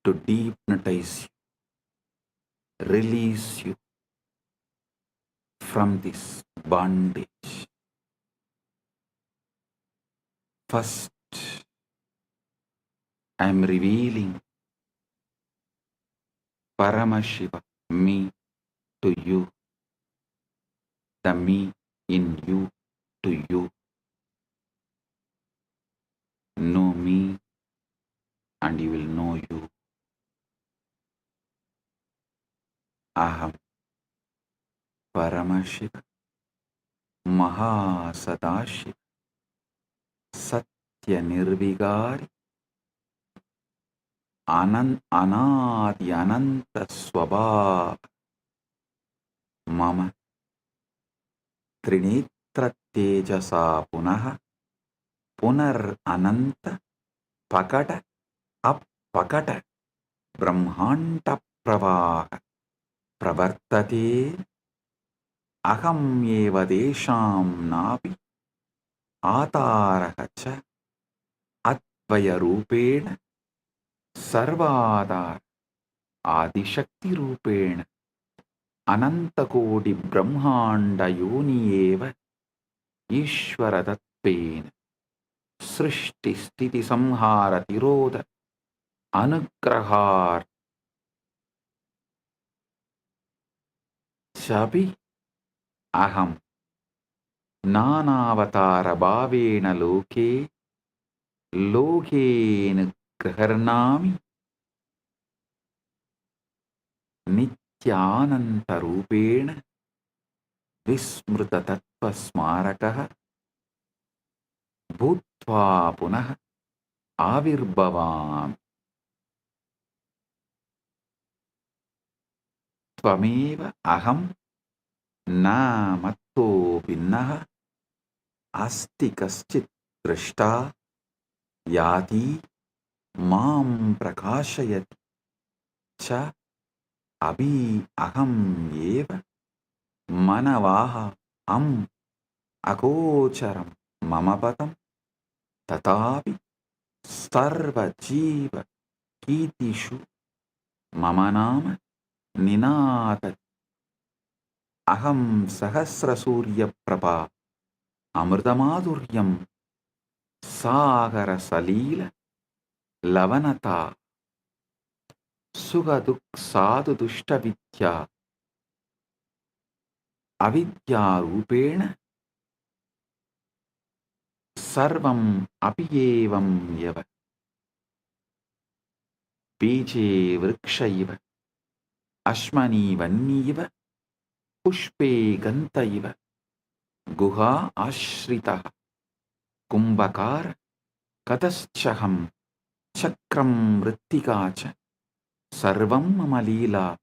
[SPEAKER 1] to dehypnotize you, release you from this bondage. First, I am revealing Paramashiva, me, to you, the me in you to you. Know me and you will know you. Aham Paramashiva Mahasadashiva Satya Nirvigari Anadi Ananta Swabhava Mama Trinitra Tejasa Punaha Punar Ananta Pakata Appakata Brahmanta Pravaha Pravartate Aham Eva Desham Napi Atarahacha Atvaya Rupena Sarvadar Adishakti Rupena Anantakodi Brahmanda Yoni Eva Ishwaradatvena Srishti Stiti Samhara Tiroda Anugrahar Chabi Aham Nanavatara Bhavena Loke Lokena Graharnami Nityananta Rupena Vismruta Tattva Smarakaha Bhutva Punaha Avirbhavam Tvameva Aham Na Matto Vinnaha Asti Kaschit Drishta Yati Mam Prakashayati Cha Abhi Aham Eva Manavaha Am Agocharam Mamapatam Tatapi Sarva Jiva Kitishu Mamanama Ninata Aham Sahasra Surya Prabha Amritamadhuryam Sagara Salila Lavanata Sugaduk Sadhu Dushta Vidya Avidya Rupena Sarvam Apiyevam Yava Beje Vrikshaiva Ashmani Vanniva Pushpe Gantaiva Guha Ashritaha Kumbhakara Kataschaham Chakram Rittikacha Sarvam Mamalila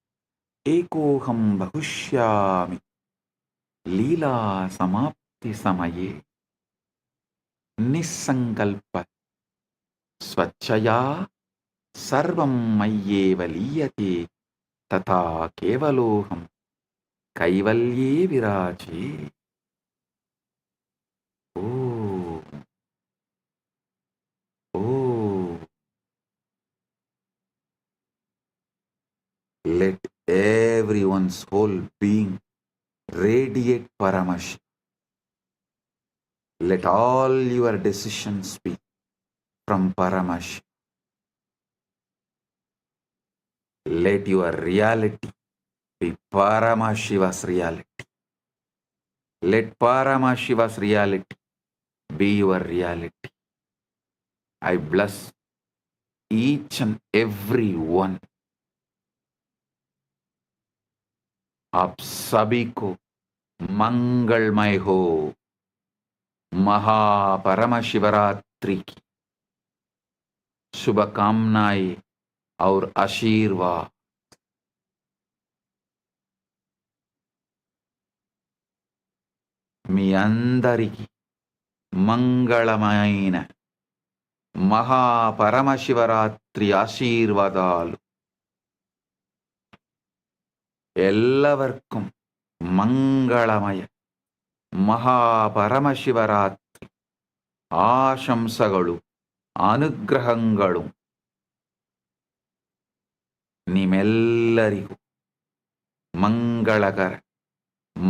[SPEAKER 1] Ekoham Bahushyami Lila Samapti Samaye Nisankalpa Swachaya Sarvam Mayyeva Liyate Tata Kevaloham Kaivalye Viraje. Oh, oh, let everyone's whole being radiate Paramash. Let all your decisions be from Paramash. Let your reality be Paramashiva's reality. Let Paramashiva's reality be your reality. I bless each and every one. आप सभी को मंगलमय हो। महापरम शिवरात्रि की शुभकामनाएं और आशीर्वाद। మీ అందరికీ మంగళమైన మహాపరమశివరాత్రి ఆశీర్వాదాలు. എല്ലാവർക്കും മംഗളമയ മഹാപരമശിവരാത്രി ಆಶಂಸಗಳು ಅನುಗ್ರಹಗಳು ನಿಮ್ಮೆಲ್ಲರಿಗೂ ಮಂಗಳಕರ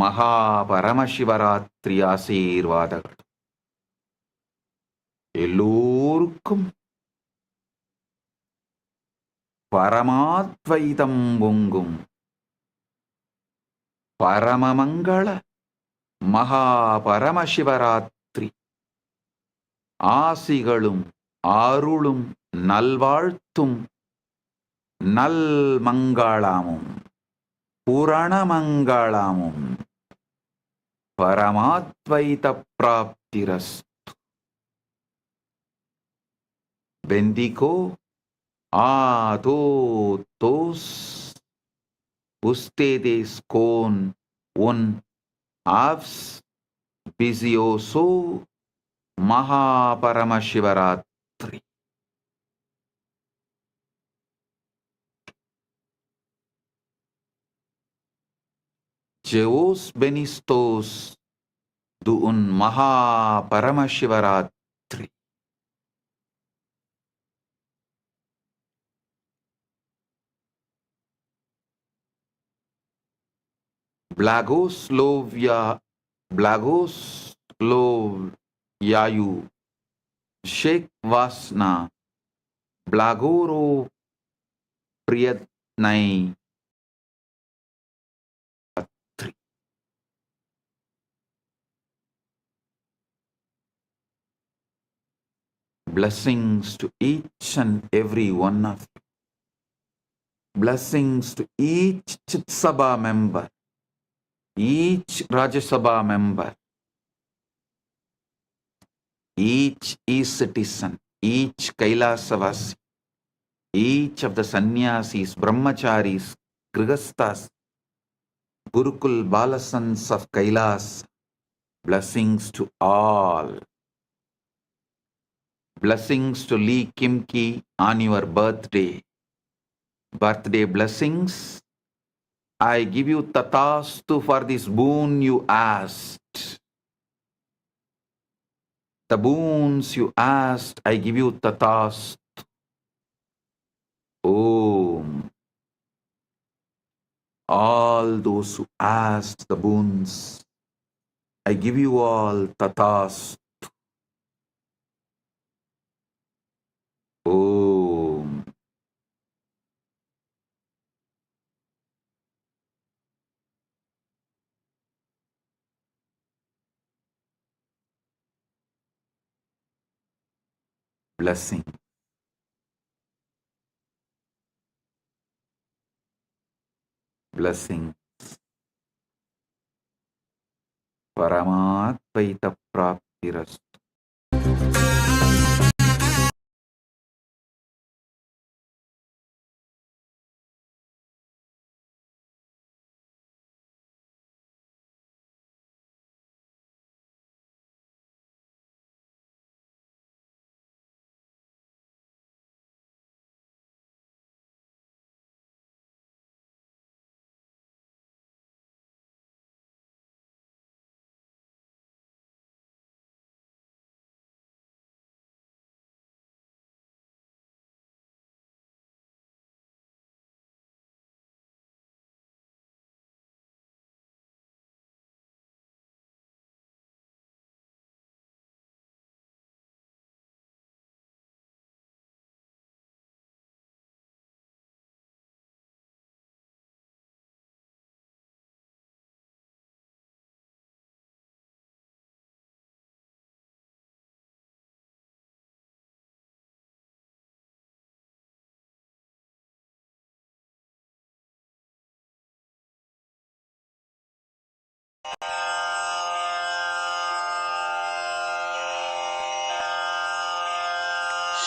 [SPEAKER 1] ಮಹಾಪರಮಶಿವರಾತ್ರಿ ಆಶೀರ್ವಾದಗಳು. எல்லோருக்கும் பரமாத்வைதம் பொங்கும். பரமமங்கள மகாபரமசிவராத்திரி ஆசிகளும் அருளும் நல்வாழ்த்தும் நல்மங்களமும் புரணமங்களமும் பரமாத்வைத பிராப்திரஸ்து. Bendigo a todos ustedes con un auspicioso Mahaparamashivarattri. Jeos benistos de un Mahaparamashivarattri. Blagoslovyayu Sheikh Vasna Blagoro Priyatnai. Blessings to each and every one of you. Blessings to each Chit Sabha member, each Rajya Sabha member, each e-citizen, each Kailasavasi, each of the sannyasis, brahmacharis, grihasthas, Gurukul Balasans of Kailas. Blessings to all. Blessings to Lee Kimki on your birthday. Birthday blessings. I give you tatastu for this boon you asked. The boons you asked, I give you tatastu. Om. All those who asked the boons, I give you all tatastu. Om. Blessing. Blessing. Paramatvaita praptirastu.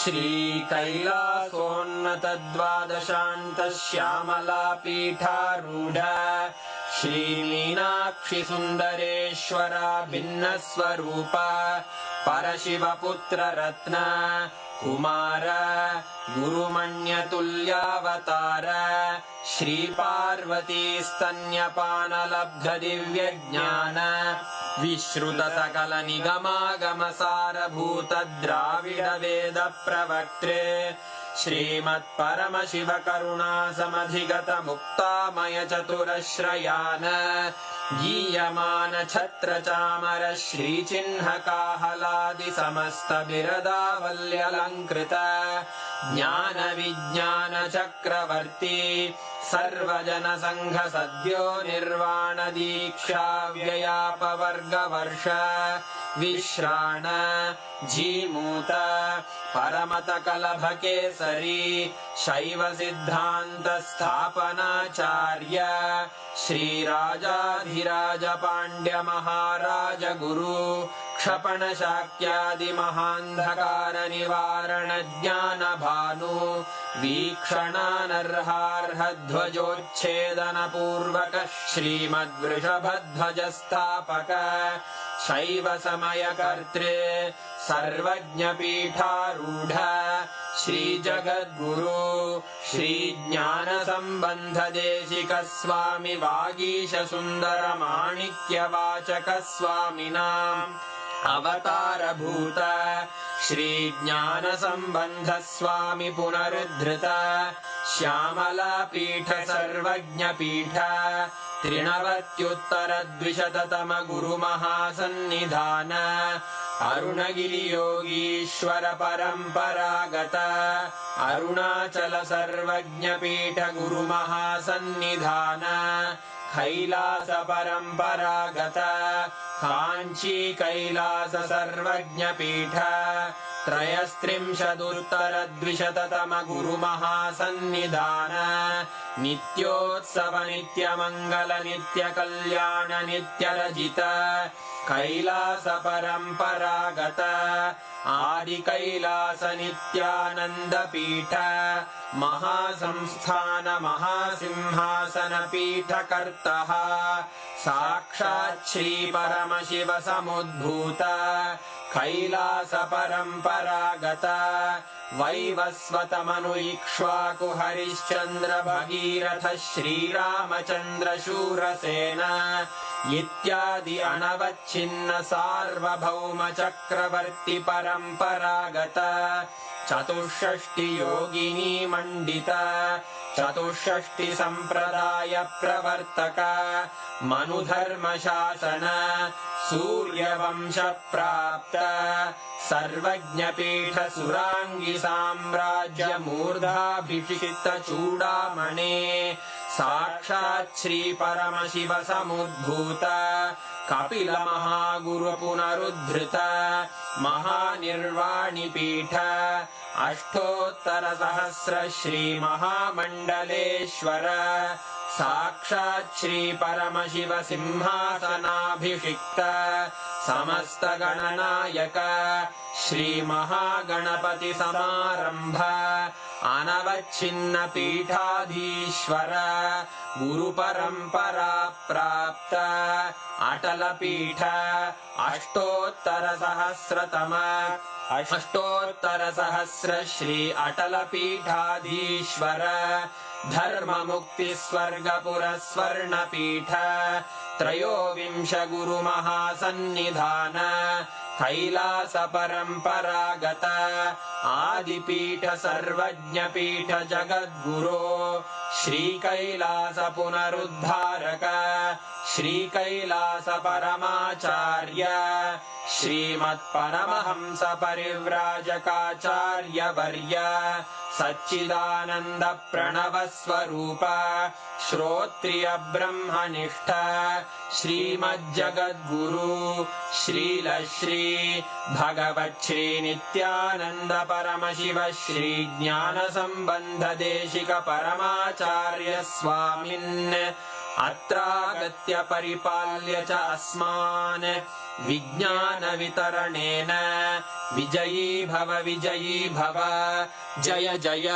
[SPEAKER 3] श्रीकैलासोन्नतद्वादशान्तश्यामलापीठारूढ श्रीमीनाक्षिसुन्दरेश्वरा भिन्नस्वरूप परशिवपुत्ररत्न Kumar गुरुमण्यतुल्यावतार श्रीपार्वतीस्तन्यपानलब्धदिव्यज्ञान विश्रुतसकलनिगमागमसारभूतद्राविडवेदप्रवक्त्रे श्रीमत्परमशिवकरुणासमधिगतमुक्तामयचतुरश्रयान् गीयमानछत्रचामर श्रीचिह्नकाहलादिसमस्तबिरदावल्यलङ्कृत ज्ञानविज्ञानचक्रवर्ती सर्वजनसङ्घ सद्यो निर्वाण दीक्षा व्ययापवर्गवर्ष विश्राण जीमूत परमत कलभकेसरी शैव सिद्धान्त स्थापनाचार्य श्रीराजाधिराज पाण्ड्य महाराज गुरु क्षपण शाक्यादि महान्धकार निवारण ज्ञान भानु वीक्षणानर्हार्ह ध्वजोच्छेदन पूर्वक श्रीमद्वृषभध्वज स्थापक शैव समय कर्तृ सर्वज्ञ पीठारूढ़ श्री जगद्गुरु श्री ज्ञान संबंध देशिक स्वामी वागीश सुंदर माणिक्य वाचक स्वामिनाम् अवतार भूत श्री ज्ञान संबंध स्वामी पुनरुद्धृत श्यामला पीठ सर्वज्ञ पीठ त्रिनवत्युत्तर द्विशततम गुरु महासन्निधान अरुणगिरि योगीश्वर परंपरागत अरुणाचल सर्वज्ञ पीठ गुरु महासन्निधान कैलास परंपरागत कांची कैलास सर्वज्ञ पीठ त्रयस्त्रिंशदुत्तर द्विशततम गुरु महासन्निधान नित्योत्सव नित्य मंगल नित्य कल्याण नित्य रजित कैलास परंपरागत आदि कैलास नित्यानंद पीठ महासंस्थान महासिंहासन पीठ कर्तः साक्षात् श्री परम शिव समुद्भूत कैलास परंपरागत वैवस्वत मनु इक्ष्वाकु हरिश्चंद्र भगीरथ श्रीरामचंद्र शूरसेन इत्यादि अनवच्छिन्न सार्वभौम चक्रवर्ती परंपरागत चतुष्षष्टि योगिनी मंडित चतुष्षष्टि संप्रदाय प्रवर्तक मनुधर्म शासन सूर्यवंश प्राप्त सर्वज्ञ पीठ सुरांगी साम्राज्य मूर्धाभिषिक्त चूड़ामणे साक्षात् श्री परम शिव समुद्भूत कपिल महागुरु पुनरुद्धृत महानिर्वाणि पीठ अष्टोत्तर सहस्र श्री महामंडलेश्वर साक्षात् श्री परम शिव सिंहासनाभिषिक्त समस्त गणनायक श्री महागणपति समारंभ अनवच्छिन्न पीठाधीश्वर गुरु परंपरा प्राप्त अटल पीठ अष्टोत्तर सहस्र श्री अटल पीठाधीश्वर धर्म मुक्ति स्वर्गपुर स्वर्ण पीठ त्रयोविंश गुरु महासन्निधान कैलास परंपरागत आदिपीठ सर्वज्ञ पीठ जगद्गुरो श्री कैलास पुनरुद्धारक श्री कैलास परमाचार्य श्रीमत्परमहंस परिव्राजकाचार्य वर्य सच्चिदानंद प्रणव स्वरूप श्रोत्रिय ब्रह्मनिष्ठ श्रीमज्जगद्गुरु श्रील श्री भगवत् श्री नित्यानंद परम शिव श्री ज्ञान संबंध देशिक परमाचार्य स्वामिन् अत्रागत्य परिपाल्य च अस्मान् विज्ञान वितरणेन विजयी भव जय जय।